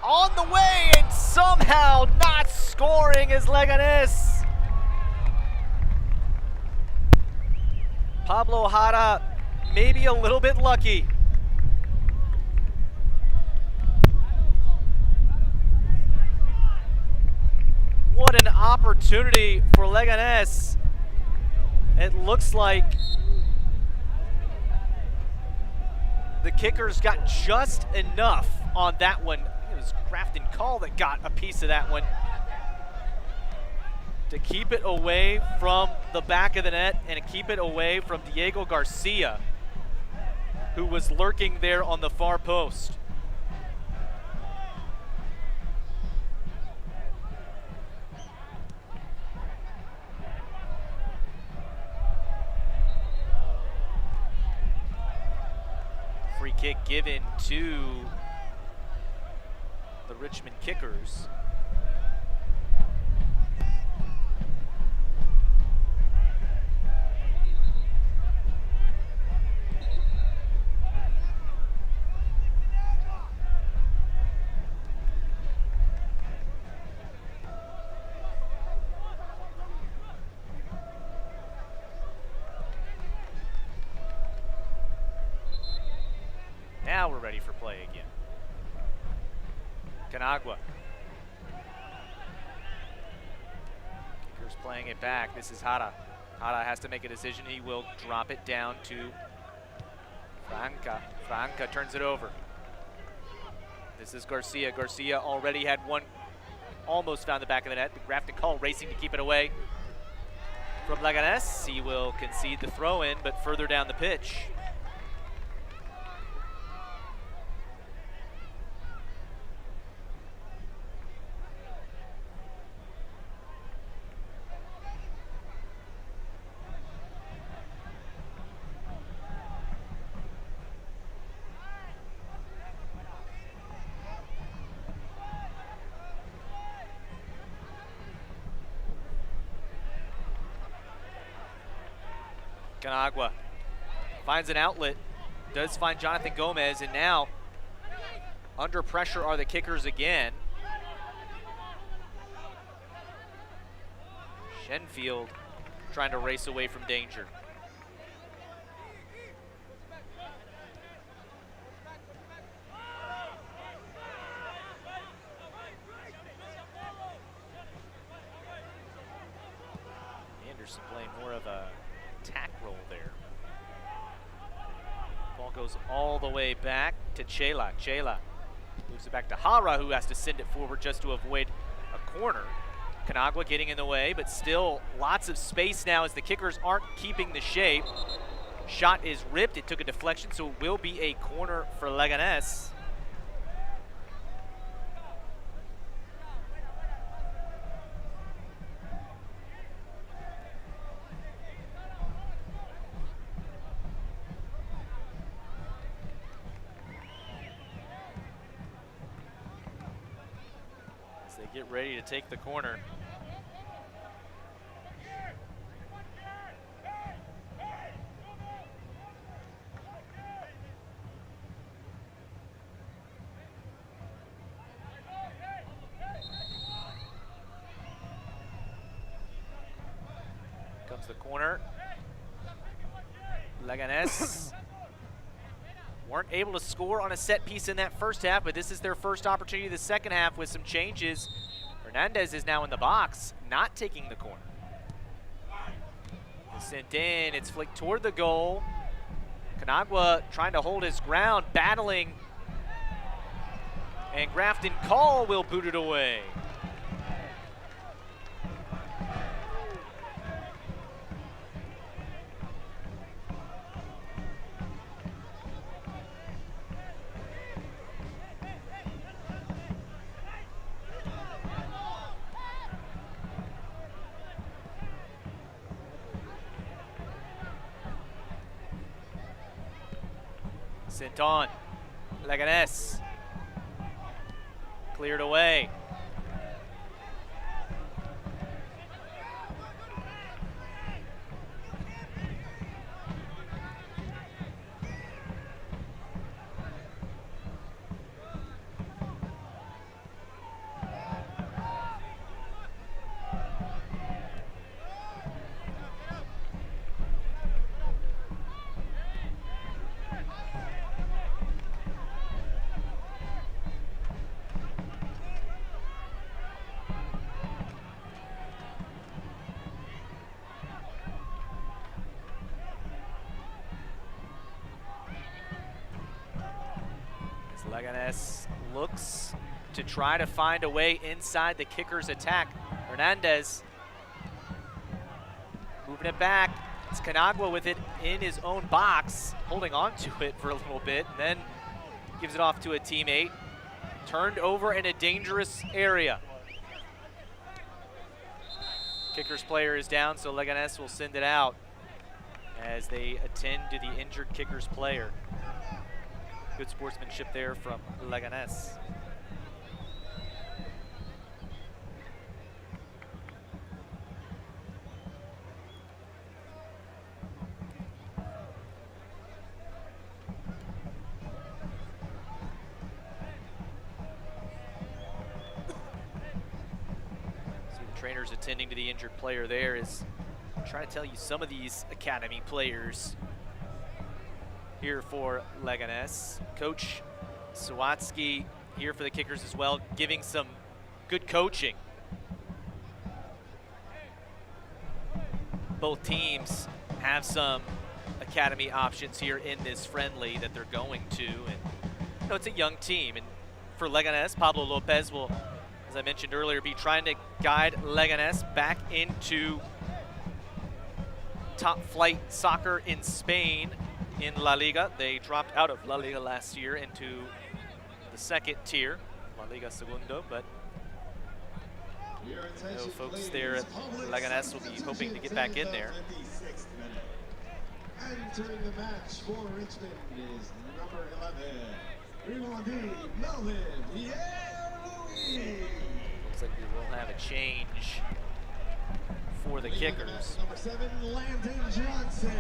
On the way and somehow not scoring is Leganés. Pablo Jara maybe a little bit lucky. What an opportunity for Leganés. It looks like the kickers got just enough on that one. It was Grafton Call that got a piece of that one to keep it away from the back of the net and keep it away from Diego Garcia, who was lurking there on the far post. Free kick given to the Richmond Kickers. Now we're ready for play again. Canagua. Kickers playing it back. This is Hara. Hara has to make a decision. He will drop it down to Franca. Franca turns it over. This is Garcia. Garcia already had one, almost found the back of the net. Grafton Call racing to keep it away from Leganés. He will concede the throw in, but further down the pitch. Canagua finds an outlet, does find Jonathan Gomez, and now under pressure are the Kickers again. Shenfield trying to race away from danger. Anderson playing more of a attack roll there. Ball goes all the way back to Chela. Chela moves it back to Hara, who has to send it forward just to avoid a corner. Canagua getting in the way, but still lots of space now as the Kickers aren't keeping the shape. Shot is ripped. It took a deflection, so it will be a corner for Leganés. They get ready to take the corner. Comes the corner. Leganés weren't able to score on a set piece in that first half, but this is their first opportunity the second half with some changes. Hernandez is now in the box, not taking the corner. It's sent in, it's flicked toward the goal. Canagua trying to hold his ground, battling. And Grafton Call will boot it away. Sent on. Leganés. Cleared away. Leganés looks to try to find a way inside the kicker's attack. Hernandez moving it back. It's Canagua with it in his own box, holding on to it for a little bit, and then gives it off to a teammate. Turned over in a dangerous area. Kicker's player is down, so Leganés will send it out as they attend to the injured kicker's player. Good sportsmanship there from Leganés. Trainers attending to the injured player there is trying to tell you some of these academy players here for Leganés. Coach Sawatsky here for the kickers as well, giving some good coaching. Both teams have some academy options here in this friendly that they're going to, and you know, it's a young team, and for Leganés, Pablo Lopez will, as I mentioned earlier, be trying to guide Leganés back into top flight soccer in Spain in La Liga. They dropped out of La Liga last year into the second tier, La Liga Segundo, but you know, folks there at Leganés will be hoping to get back in there. Entering the match for Richmond is number 11, Melvin. Looks like we will have a change for the kickers. Number 7, Landon Johnson.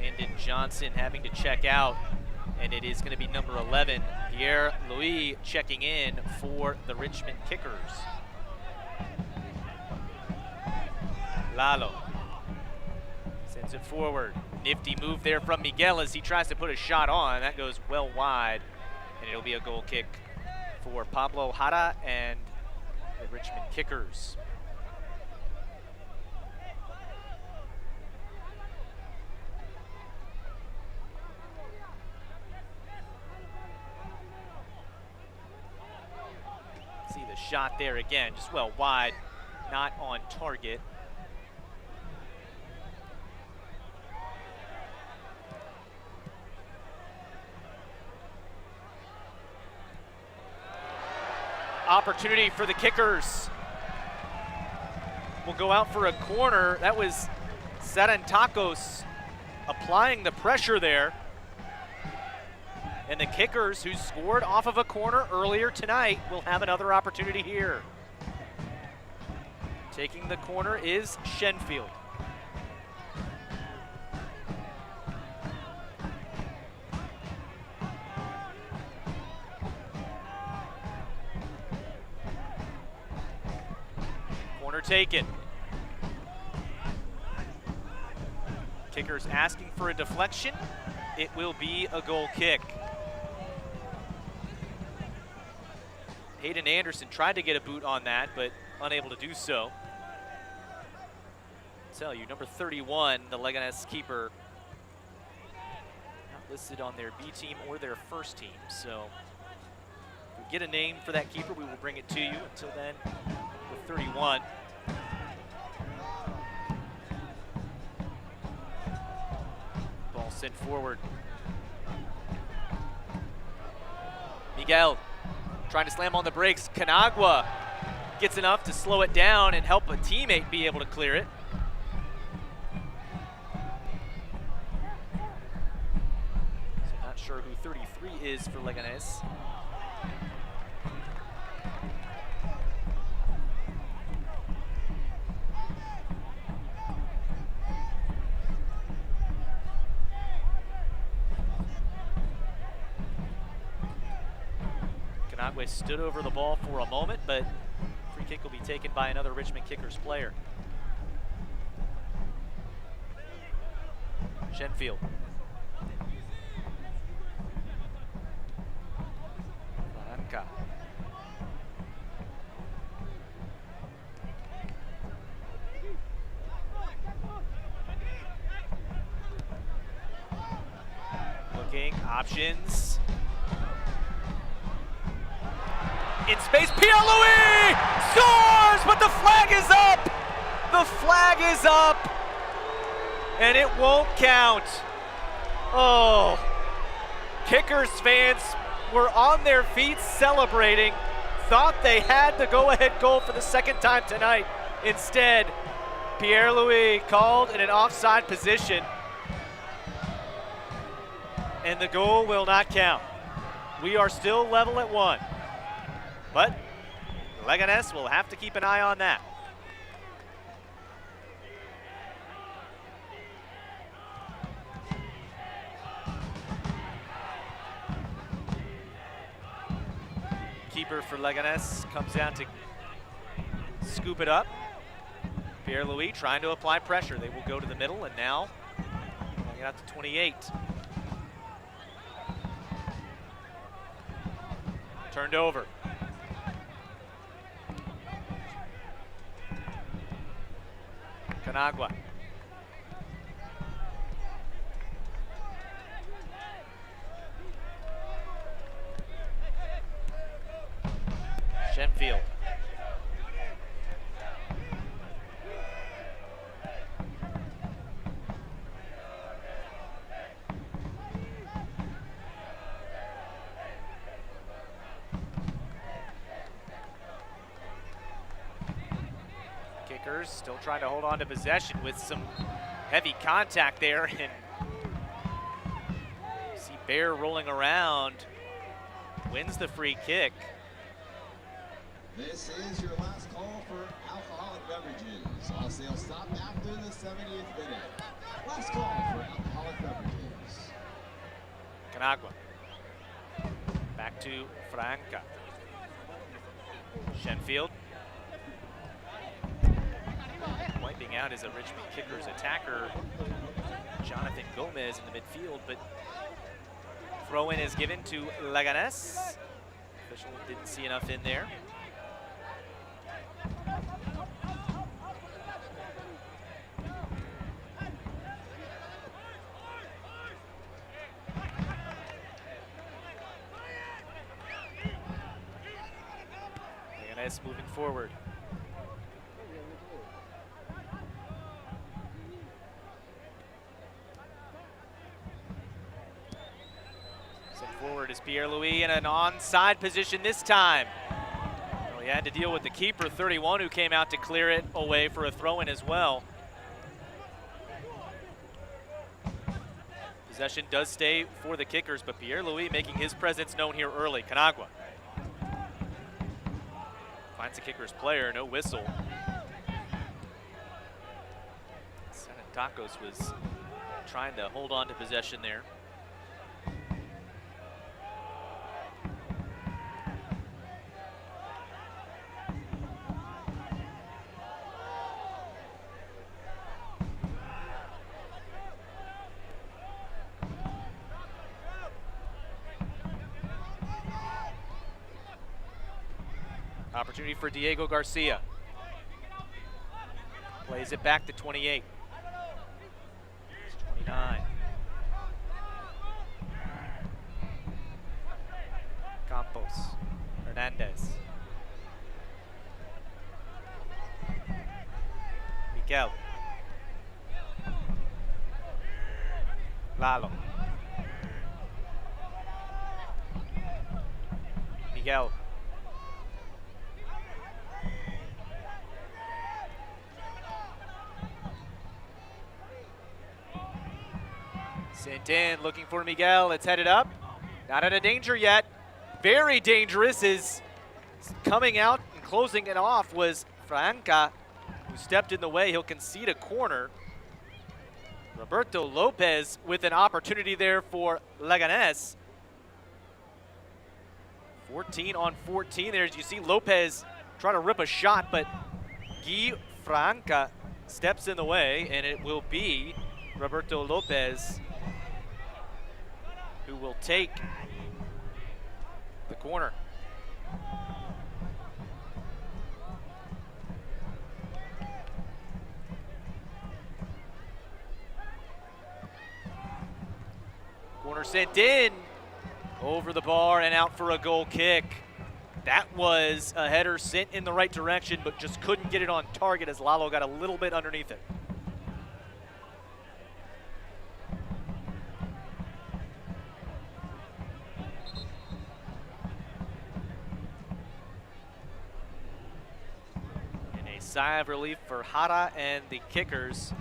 Landon Johnson having to check out, and it is going to be number 11, Pierre-Louis, checking in for the Richmond kickers. Lalo sends it forward. Nifty move there from Miguel as he tries to put a shot on. That goes well wide, and it'll be a goal kick for Pablo Jara and the Richmond kickers. See the shot there again, just well wide, not on target. Opportunity for the kickers. Will go out for a corner. That was Sarantakos applying the pressure there. And the kickers, who scored off of a corner earlier tonight, will have another opportunity here. Taking the corner is Shenfield. Corner taken. Kickers asking for a deflection. It will be a goal kick. Hayden Anderson tried to get a boot on that, but unable to do so. I'll tell you, number 31, the Leganés keeper, not listed on their B team or their first team. So if we get a name for that keeper, we will bring it to you. Until then, the 31. Ball sent forward. Miguel trying to slam on the brakes. Canagua gets enough to slow it down and help a teammate be able to clear it. So not sure who 33 is for Leganés. Canagua stood over the ball for a moment, but free kick will be taken by another Richmond kickers player. Shenfield. Blanca. Looking, options. In space, Pierre-Louis scores, but the flag is up. The flag is up, and it won't count. Oh, Kickers fans were on their feet celebrating, thought they had the go-ahead goal for the second time tonight. Instead, Pierre-Louis called in an offside position, and the goal will not count. We are still level at 1, but Leganés will have to keep an eye on that. Keeper for Leganés comes down to scoop it up. Pierre-Louis trying to apply pressure. They will go to the middle, and now going out to 28. Turned over. Canagua. Shenfield. Kickers still trying to hold on to possession with some heavy contact there, and see Bear rolling around, wins the free kick. This is your last call for alcoholic beverages. All sales stop after the 70th minute. Last call for alcoholic beverages. Canagua. Back to Franca. Shenfield. Wiping out is a Richmond Kickers attacker, Jonathan Gomez in the midfield, but throw-in is given to Leganés. Official didn't see enough in there. Leganés moving forward. Forward is Pierre-Louis in an onside position this time. Well, he had to deal with the keeper, 31, who came out to clear it away for a throw-in as well. Possession does stay for the Kickers, but Pierre-Louis making his presence known here early. Canagua finds the Kickers player, no whistle. Sanatacos was trying to hold on to possession there. Opportunity for Diego Garcia. Plays it back to 28. It's 29. Campos. Hernandez. Miguel. Lalo. Miguel. Sent in, looking for Miguel. It's headed up. Not out of danger yet. Very dangerous is coming out and closing it off was Franca, who stepped in the way. He'll concede a corner. Roberto Lopez with an opportunity there for Leganés. 14 on 14 there. As you see Lopez try to rip a shot, but Guy Franca steps in the way, and it will be Roberto Lopez who will take the corner. Corner sent in, over the bar and out for a goal kick. That was a header sent in the right direction, but just couldn't get it on target as Lalo got a little bit underneath it. And a sigh of relief for Hara and the kickers.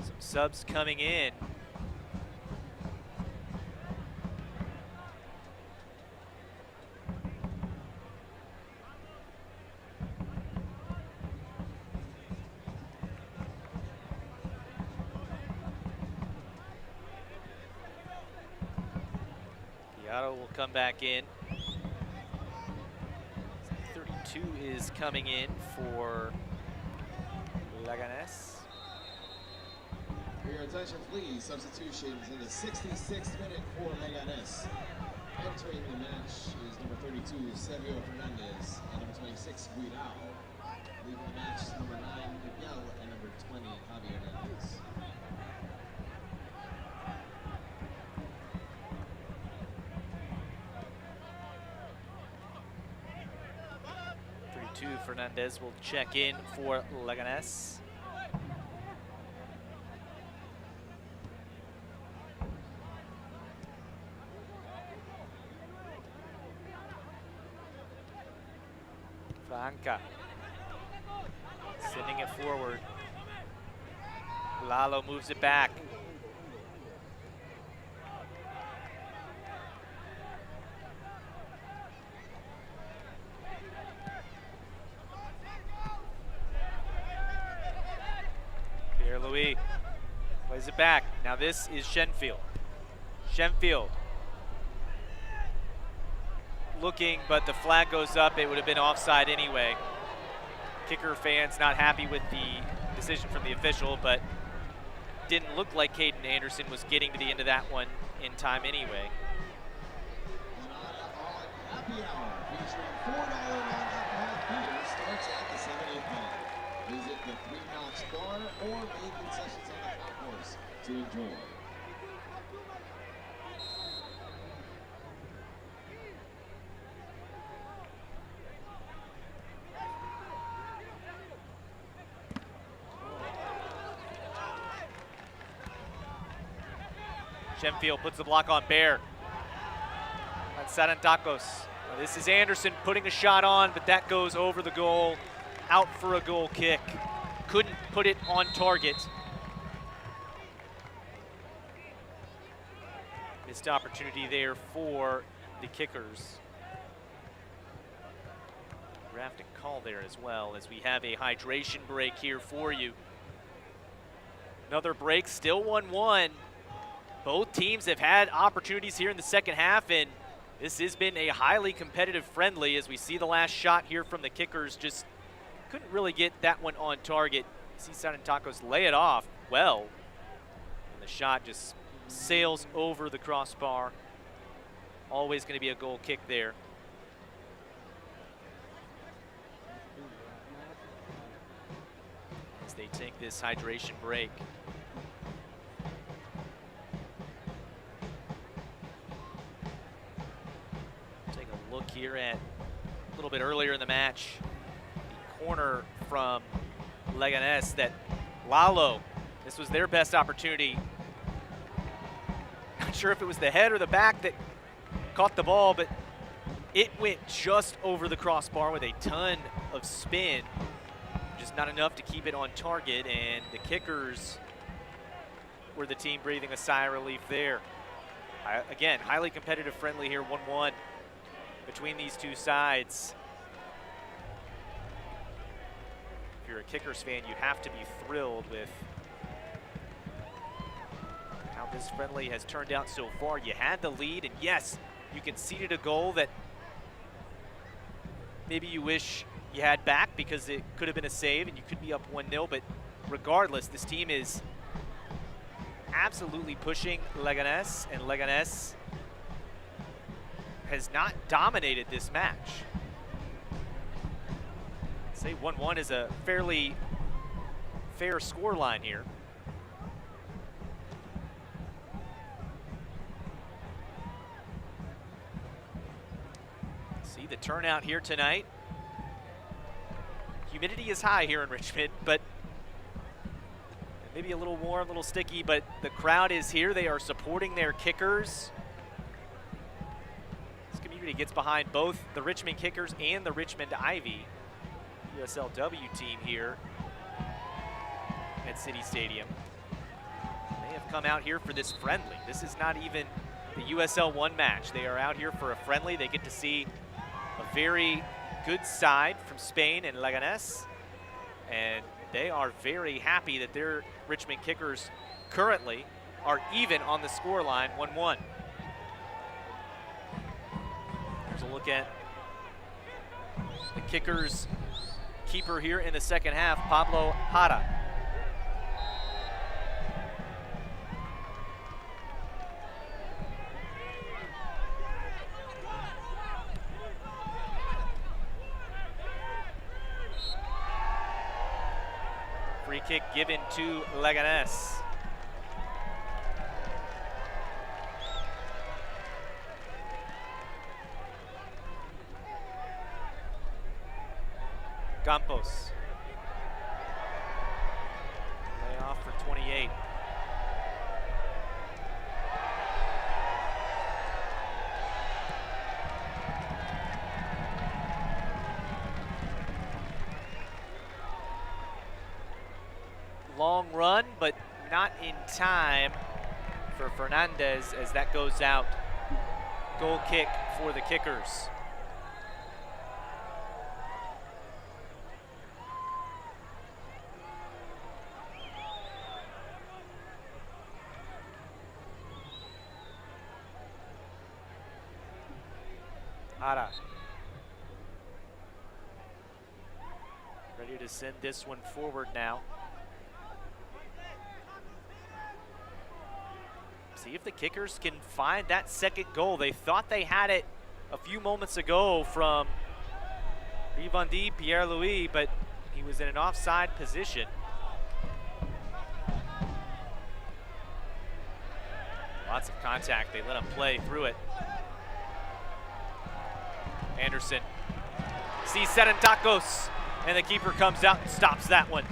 Some subs coming in. Will come back in. 32 is coming in for Leganés. For your attention, please. Substitutions in the 66th minute for Leganés. Entering the match is number 32, Sergio Fernandez, and number 26, Guidao. Leaving the match, number 9, Miguel, and number 20, Javier Hernandez. 32 Fernandez will check in for Leganés. Franca sending it forward. Lalo moves it back. Pierre-Louis plays it back. Now this is Shenfield. Shenfield looking, but the flag goes up. It would have been offside anyway. Kicker fans not happy with the decision from the official, but didn't look like Caden Anderson was getting to the end of that one in time anyway. Happy hour featuring $4 non-alcoholic beer starts at the 70th minute. Visit the Three Knots Bar or main concessions on the concourse to enjoy. Shenfield puts the block on Bear. On Sarantacos. This is Anderson putting a shot on, but that goes over the goal, out for a goal kick. Couldn't put it on target. Missed opportunity there for the kickers. Drafting call there as well, as we have a hydration break here for you. Another break, still 1-1. Both teams have had opportunities here in the second half, and this has been a highly competitive friendly. As we see the last shot here from the kickers, just couldn't really get that one on target. See Sarantacos lay it off well, and the shot just sails over the crossbar. Always going to be a goal kick there. As they take this hydration break. Look here at a little bit earlier in the match, the corner from Leganés that Lalo, this was their best opportunity. Not sure if it was the head or the back that caught the ball, but it went just over the crossbar with a ton of spin. Just not enough to keep it on target, and the kickers were the team breathing a sigh of relief there. Again, highly competitive friendly here, 1-1. Between these two sides. If you're a Kickers fan, you have to be thrilled with how this friendly has turned out so far. You had the lead, and yes, you conceded a goal that maybe you wish you had back because it could have been a save and you could be up 1-0, but regardless, this team is absolutely pushing Leganés, and Leganés has not dominated this match. I'd say 1-1 is a fairly fair score line here. See the turnout here tonight. Humidity is high here in Richmond, but maybe a little warm, a little sticky, but the crowd is here. They are supporting their kickers. This community gets behind both the Richmond Kickers and the Richmond Ivy USLW team here at City Stadium. They have come out here for this friendly. This is not even the USL 1 match. They are out here for a friendly. They get to see a very good side from Spain and Leganés, and they are very happy that their Richmond Kickers currently are even on the scoreline, 1-1. Here's a look at the Kickers keeper here in the second half, Pablo Jara. Free kick given to Leganés. Campos. Lay off for 28. Long run, but not in time for Fernandez as that goes out. Goal kick for the Kickers. Jara. Ready to send this one forward now. See if the Kickers can find that second goal. They thought they had it a few moments ago from Vivendi, Pierre-Louis, but he was in an offside position. Lots of contact. They let him play through it. Anderson sees Serentakos, and the keeper comes out and stops that one.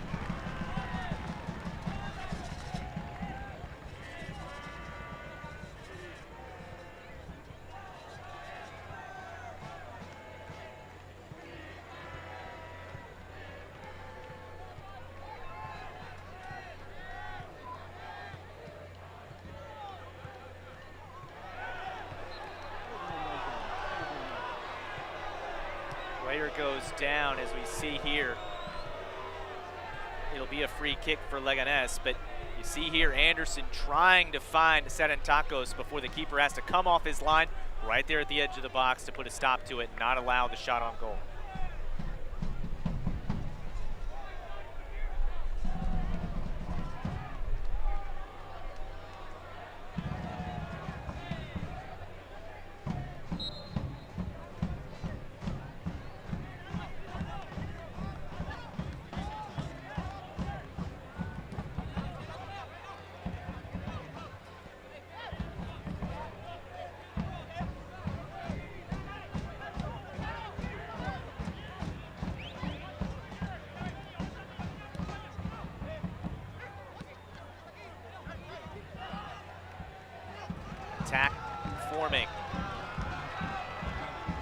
Goes down as we see here. It'll be a free kick for Leganés, but you see here Anderson trying to find Serentakos before the keeper has to come off his line right there at the edge of the box to put a stop to it and not allow the shot on goal. Attack forming.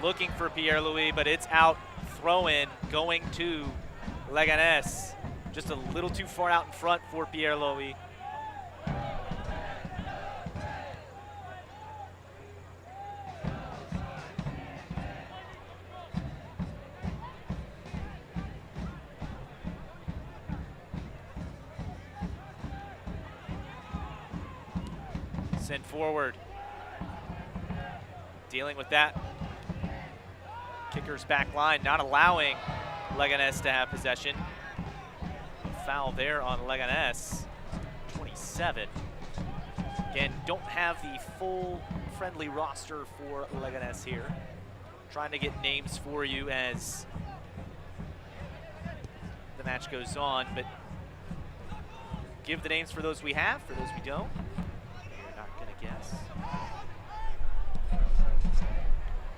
Looking for Pierre-Louis, but it's out. Throw in going to Leganés. Just a little too far out in front for Pierre-Louis. Send forward. Dealing with that. Kickers back line, not allowing Leganés to have possession. Foul there on Leganés, 27. Again, don't have the full friendly roster for Leganés here. Trying to get names for you as the match goes on, but give the names for those we have, for those we don't. You're not gonna guess.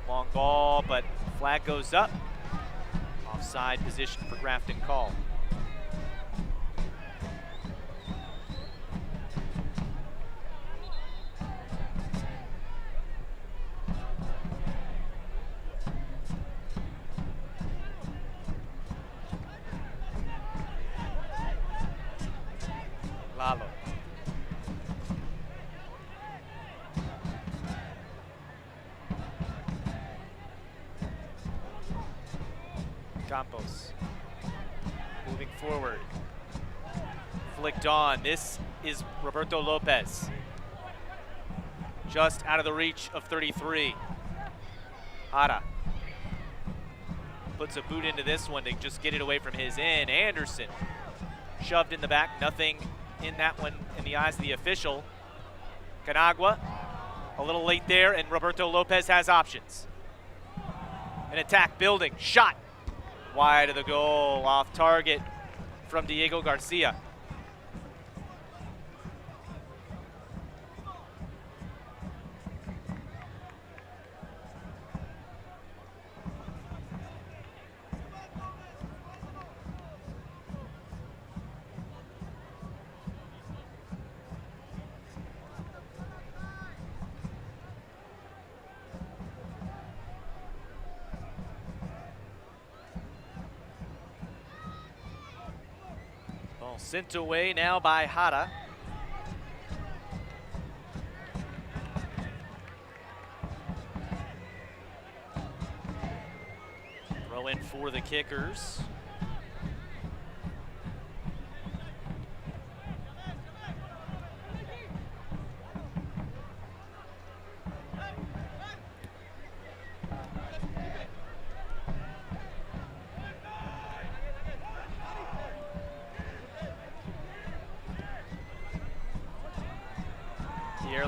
Long ball, but Flag goes up. Offside position for Grafton call. Lalo. Campos. Moving forward. Flicked on. This is Roberto Lopez. Just out of the reach of 33. Hara. Puts a boot into this one to just get it away from his end. Anderson. Shoved in the back. Nothing in that one in the eyes of the official. Canagua. A little late there, and Roberto Lopez has options. An attack building. Shot. Wide of the goal, off target from Diego Garcia. Ball sent away now by Hara. Throw in for the kickers.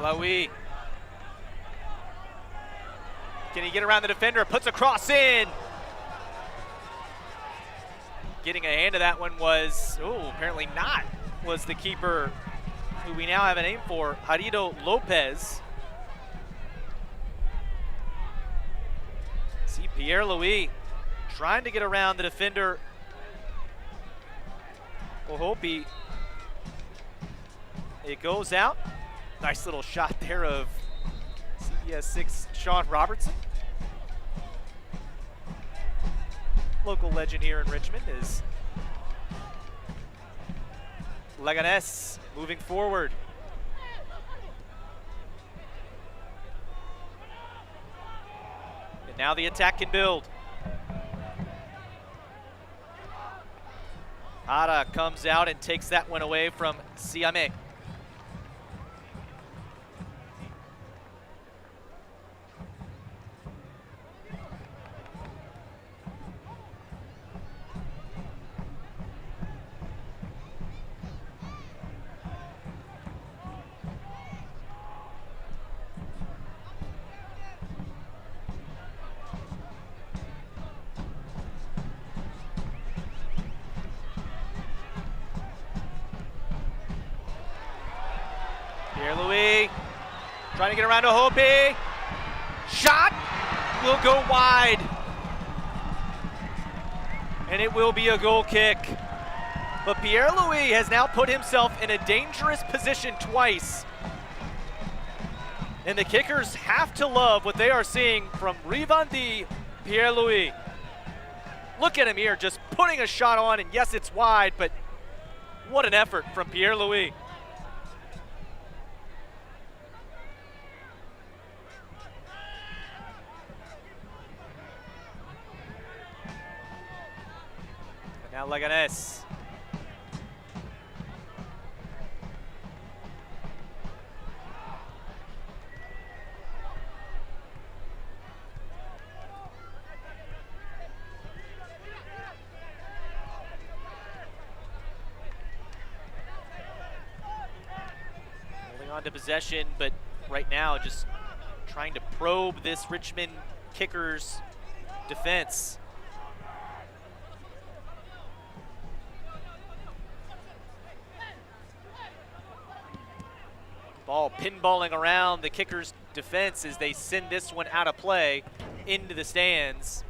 Laoui. Can he get around the defender? Puts a cross in. Getting a hand of that one was, apparently not, was the keeper who we now have a name for, Harido Lopez. See Pierre Louis trying to get around the defender. Ohopi. It goes out. Nice little shot there of CES 6 Sean Robertson. Local legend here in Richmond is Leganés moving forward. And now the attack can build. Hara comes out and takes that one away from Siame. Louis trying to get around to Hopi. Shot will go wide. And it will be a goal kick. But Pierre Louis has now put himself in a dangerous position twice. And the kickers have to love what they are seeing from Rivandi Pierre Louis. Look at him here, just putting a shot on, and yes, it's wide, but what an effort from Pierre Louis. Now Leganés. Holding on to possession, but right now just trying to probe this Richmond kickers defense. Ball pinballing around the kickers' defense as they send this one out of play into the stands.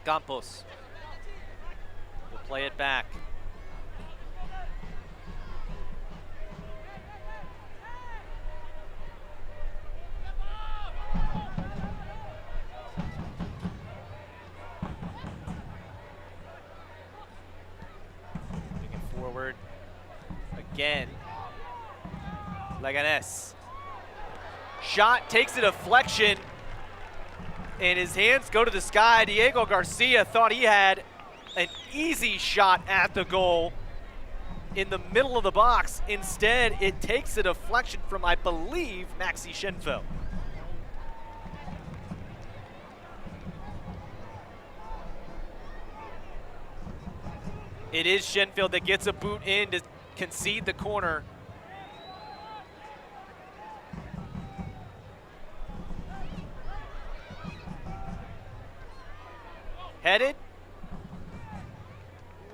Campos will play it back. Moving forward again. Leganés. Shot takes a deflection, and his hands go to the sky. Diego Garcia thought he had an easy shot at the goal in the middle of the box. Instead, it takes a deflection from, I believe, Maxi Schenfeld. It is Schenfeld that gets a boot in to concede the corner. Headed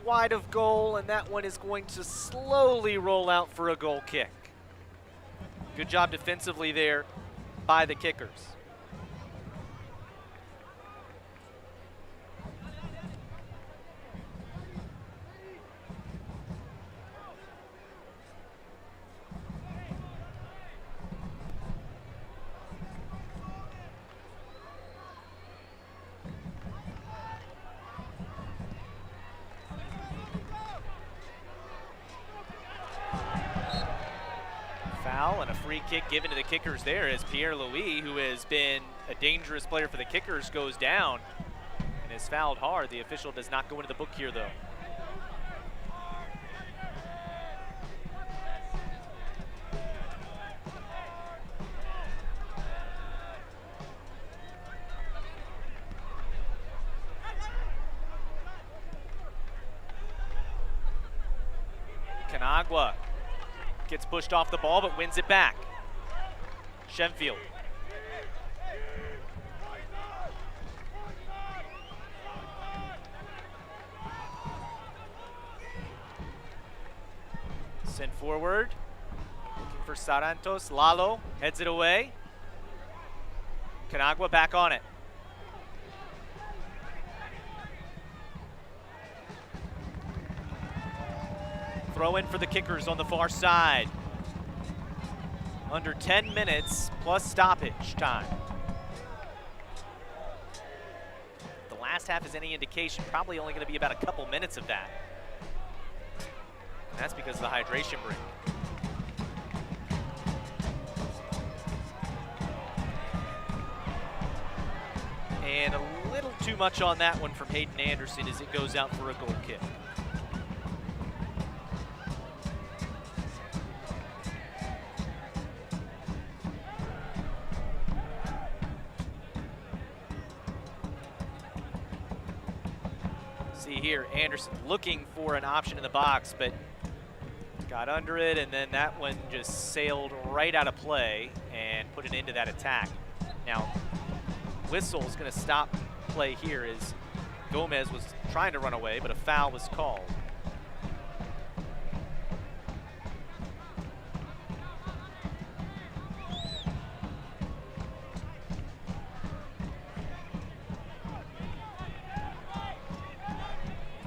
wide of goal, and that one is going to slowly roll out for a goal kick. Good job defensively there by the kickers. And a free kick given to the kickers there as Pierre-Louis, who has been a dangerous player for the kickers, goes down and is fouled hard. The official does not go into the book here, though. Canagua gets pushed off the ball, but wins it back. Schenfeld. Sent forward. Looking for Sarantos. Lalo heads it away. Canagua back on it. Throw in for the kickers on the far side. Under 10 minutes plus stoppage time. The last half is any indication, probably only going to be about a couple minutes of that. And that's because of the hydration break. And a little too much on that one from Hayden Anderson as it goes out for a goal kick. See here, Anderson looking for an option in the box, but got under it, and then that one just sailed right out of play and put an end to that attack. Now, whistle is going to stop play here as Gomez was trying to run away, but a foul was called.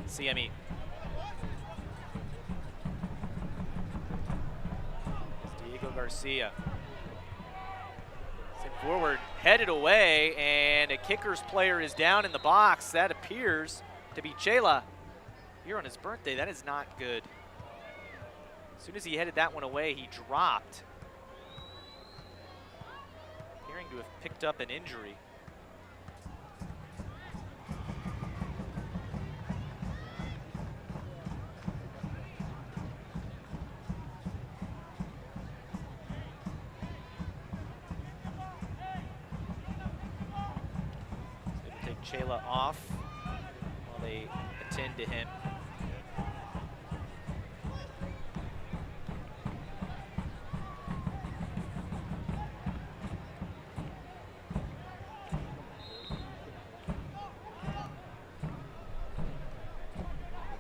CME. Diego Garcia. Sent forward, headed away, and a kickers player is down in the box. That appears to be Chela. Here on his birthday, that is not good. As soon as he headed that one away, he dropped. Appearing to have picked up an injury. Chela off while they attend to him.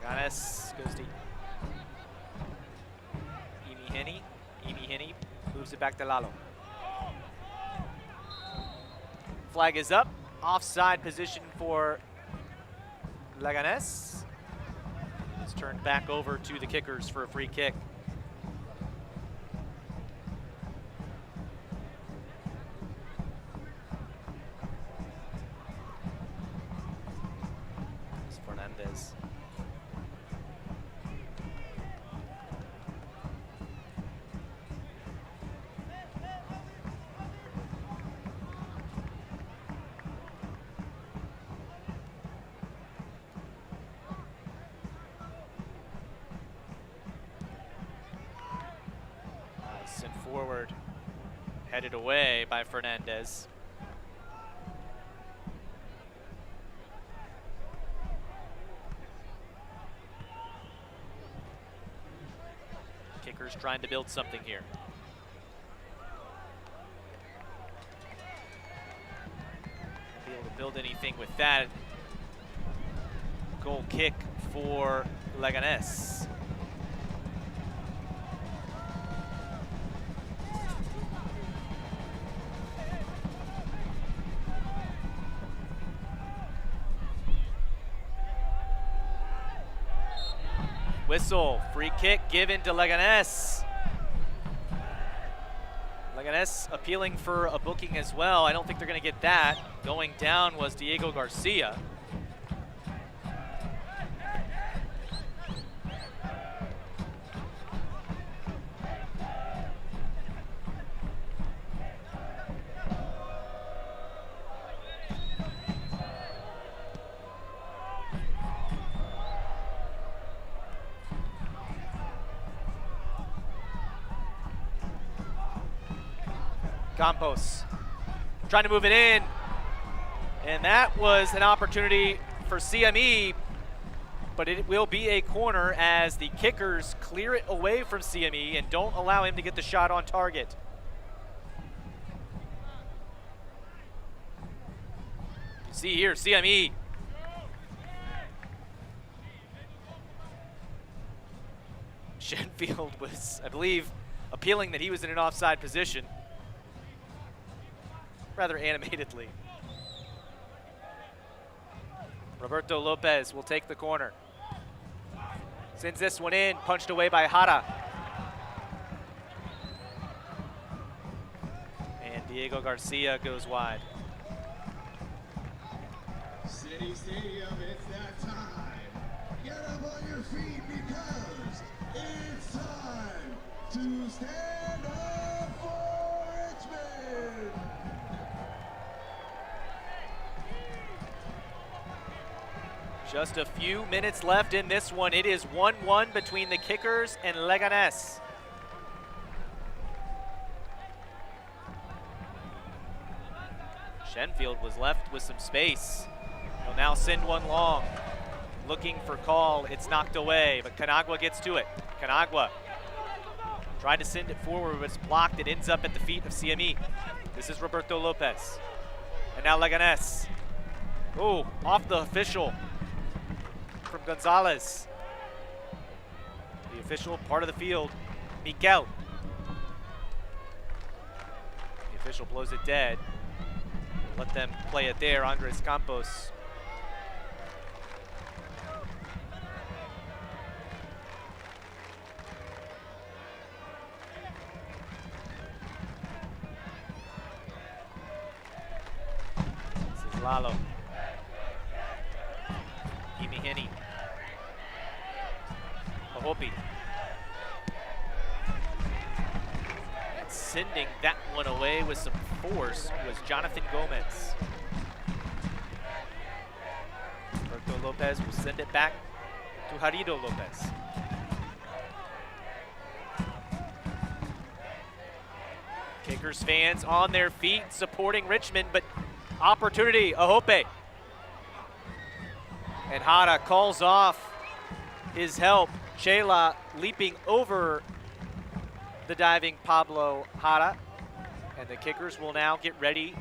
Leganés goes to Imiheni. Imiheni moves it back to Lalo. Flag is up. Offside position for Leganés. It's turned back over to the kickers for a free kick. It's Fernandez. Sent forward, headed away by Fernandez. Kickers trying to build something here. Won't be able to build anything with that. Goal kick for Leganés. Whistle, free kick given to Leganés. Leganés appealing for a booking as well. I don't think they're going to get that. Going down was Diego Garcia. Campos trying to move it in, and that was an opportunity for CME, but it will be a corner as the kickers clear it away from CME and don't allow him to get the shot on target. You see here, CME Shenfield was, I believe, appealing that he was in an offside position. Rather animatedly. Roberto Lopez will take the corner. Sends this one in, punched away by Jara. And Diego Garcia goes wide. City Stadium, it's that time. Get up on your feet because it's time to stand up for Richmond. Just a few minutes left in this one. It is 1-1 between the kickers and Leganés. Shenfield was left with some space. He'll now send one long. Looking for call. It's knocked away, but Canagua gets to it. Canagua tried to send it forward, but it's blocked. It ends up at the feet of CME. This is Roberto Lopez. And now Leganés. Oh, off the official from Gonzalez. The official part of the field, Miguel. The official blows it dead. Let them play it there, Andres Campos. This is Lalo. Imihini. Pahopi. And sending that one away with some force was Jonathan Gomez. Roberto Lopez will send it back to Jarido Lopez. Kickers fans on their feet supporting Richmond, but opportunity, Ahope. And Jara calls off his help. Chela leaping over the diving Pablo Jara. And the kickers will now get ready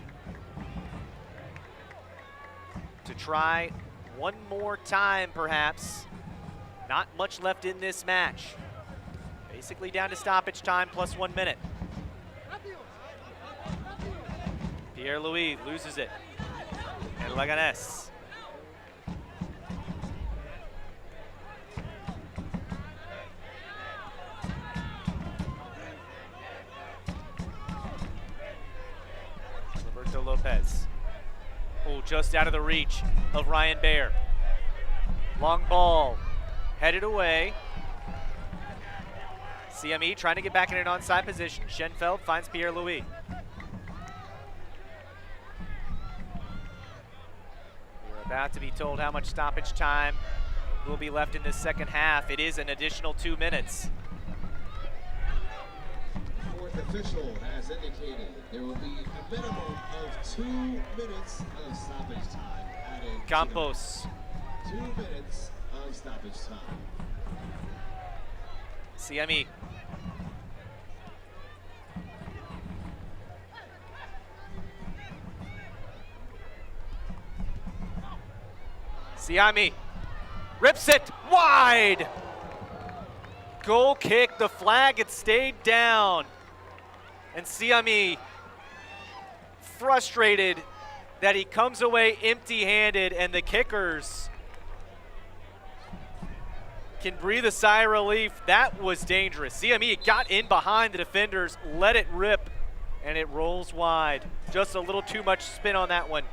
to try one more time, perhaps. Not much left in this match. Basically down to stoppage time plus 1 minute. Pierre-Louis loses it. And Leganés just out of the reach of Ryan Baer. Long ball, headed away. CME trying to get back in an onside position. Schenfeld finds Pierre-Louis. We're about to be told how much stoppage time will be left in this second half. It is an additional 2 minutes. Fourth official has indicated there will be a minimum of 2 minutes of stoppage time added. Campos. 2 minutes of stoppage time. CME. Siami rips it wide. Goal kick, the flag had stayed down. And Siami frustrated that he comes away empty-handed, and the kickers can breathe a sigh of relief. That was dangerous. CME got in behind the defenders, let it rip, and it rolls wide. Just a little too much spin on that one.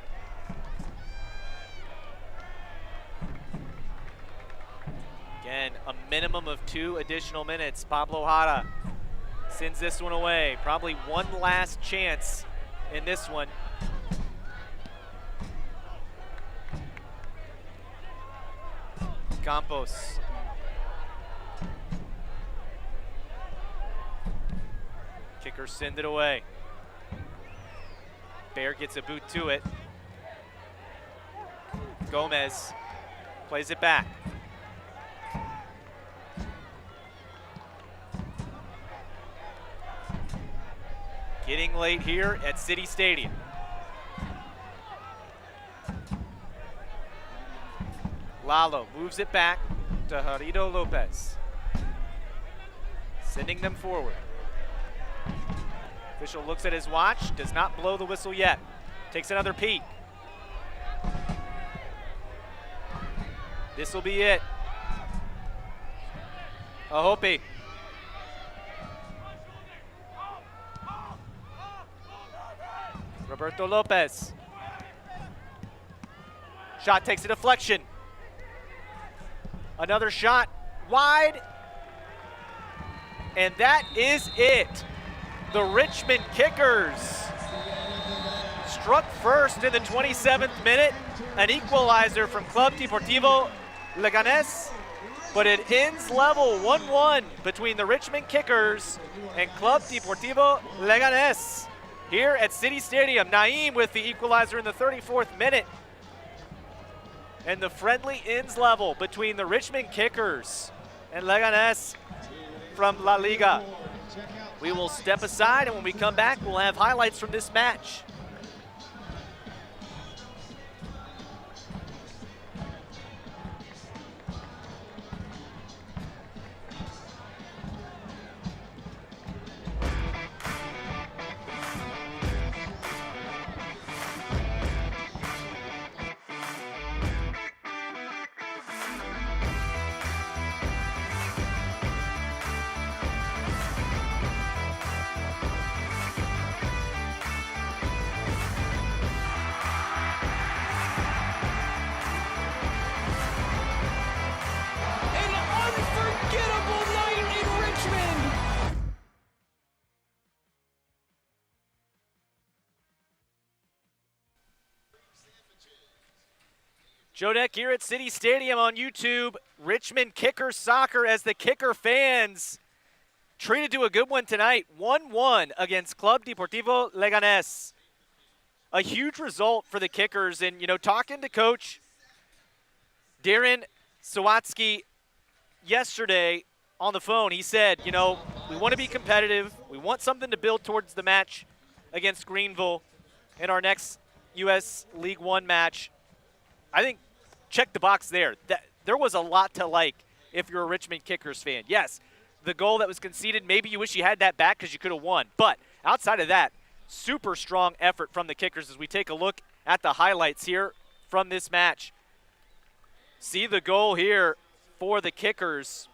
Again, a minimum of 2 additional minutes. Pablo Jara sends this one away. Probably one last chance in this one. Campos. Kicker send it away. Baer gets a boot to it. Gomez plays it back. Getting late here at City Stadium. Lalo moves it back to Jarido Lopez. Sending them forward. Official looks at his watch, does not blow the whistle yet. Takes another peek. This will be it. Ahope. Roberto Lopez. Shot takes a deflection. Another shot wide. And that is it. The Richmond Kickers struck first in the 27th minute. An equalizer from Club Deportivo Leganés. But it ends level 1-1 between the Richmond Kickers and Club Deportivo Leganés. Here at City Stadium, Naeem with the equalizer in the 34th minute. And the friendly ends level between the Richmond Kickers and Leganés from La Liga. We will step aside, and when we come back, we'll have highlights from this match. Joe Deck here at City Stadium on YouTube. Richmond Kickers soccer as the Kicker fans treated to a good one tonight. 1-1 against Club Deportivo Leganés. A huge result for the Kickers. And, you know, talking to Coach Darren Sawatsky yesterday on the phone, he said, you know, we want to be competitive. We want something to build towards the match against Greenville in our next U.S. League One match. I think check the box there. There was a lot to like if you're a Richmond Kickers fan. Yes, the goal that was conceded, maybe you wish you had that back because you could have won. But outside of that, super strong effort from the Kickers as we take a look at the highlights here from this match. See the goal here for the Kickers.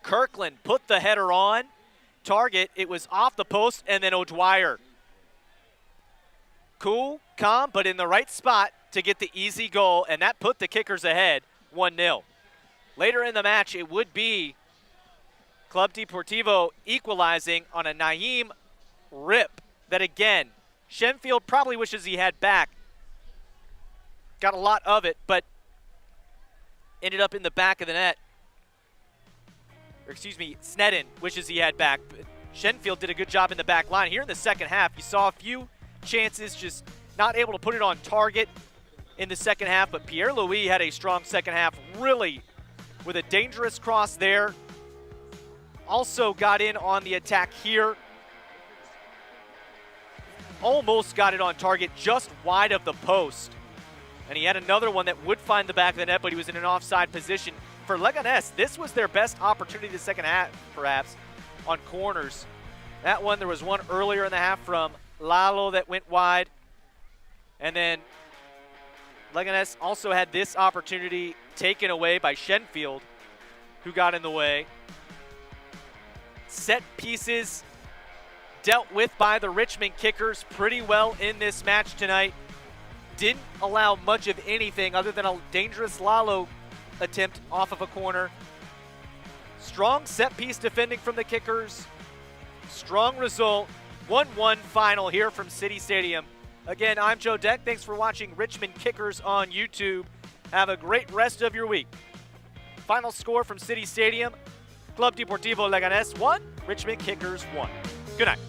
Kirkland put the header on target. It was off the post, and then O'Dwyer cool, calm, but in the right spot to get the easy goal, and that put the Kickers ahead 1-0. Later in the match, it would be Club Deportivo equalizing on a Naeem rip that, again, Shenfield probably wishes he had back. Got a lot of it, but ended up in the back of the net. Or excuse me, Snedden wishes he had back. But Shenfield did a good job in the back line. Here in the second half, you saw a few chances, just not able to put it on target in the second half, but Pierre-Louis had a strong second half, really with a dangerous cross there. Also got in on the attack here. Almost got it on target, just wide of the post. And he had another one that would find the back of the net, but he was in an offside position. For Leganés, this was their best opportunity the second half, perhaps, on corners. That one, there was one earlier in the half from Lalo that went wide. And then Leganés also had this opportunity taken away by Shenfield, who got in the way. Set pieces dealt with by the Richmond Kickers pretty well in this match tonight. Didn't allow much of anything other than a dangerous Lalo attempt off of a corner. Strong set piece defending from the Kickers. Strong result. 1-1 final here from City Stadium. Again, I'm Joe Deck. Thanks for watching Richmond Kickers on YouTube. Have a great rest of your week. Final score from City Stadium. Club Deportivo Leganés 1, Richmond Kickers 1. Good night.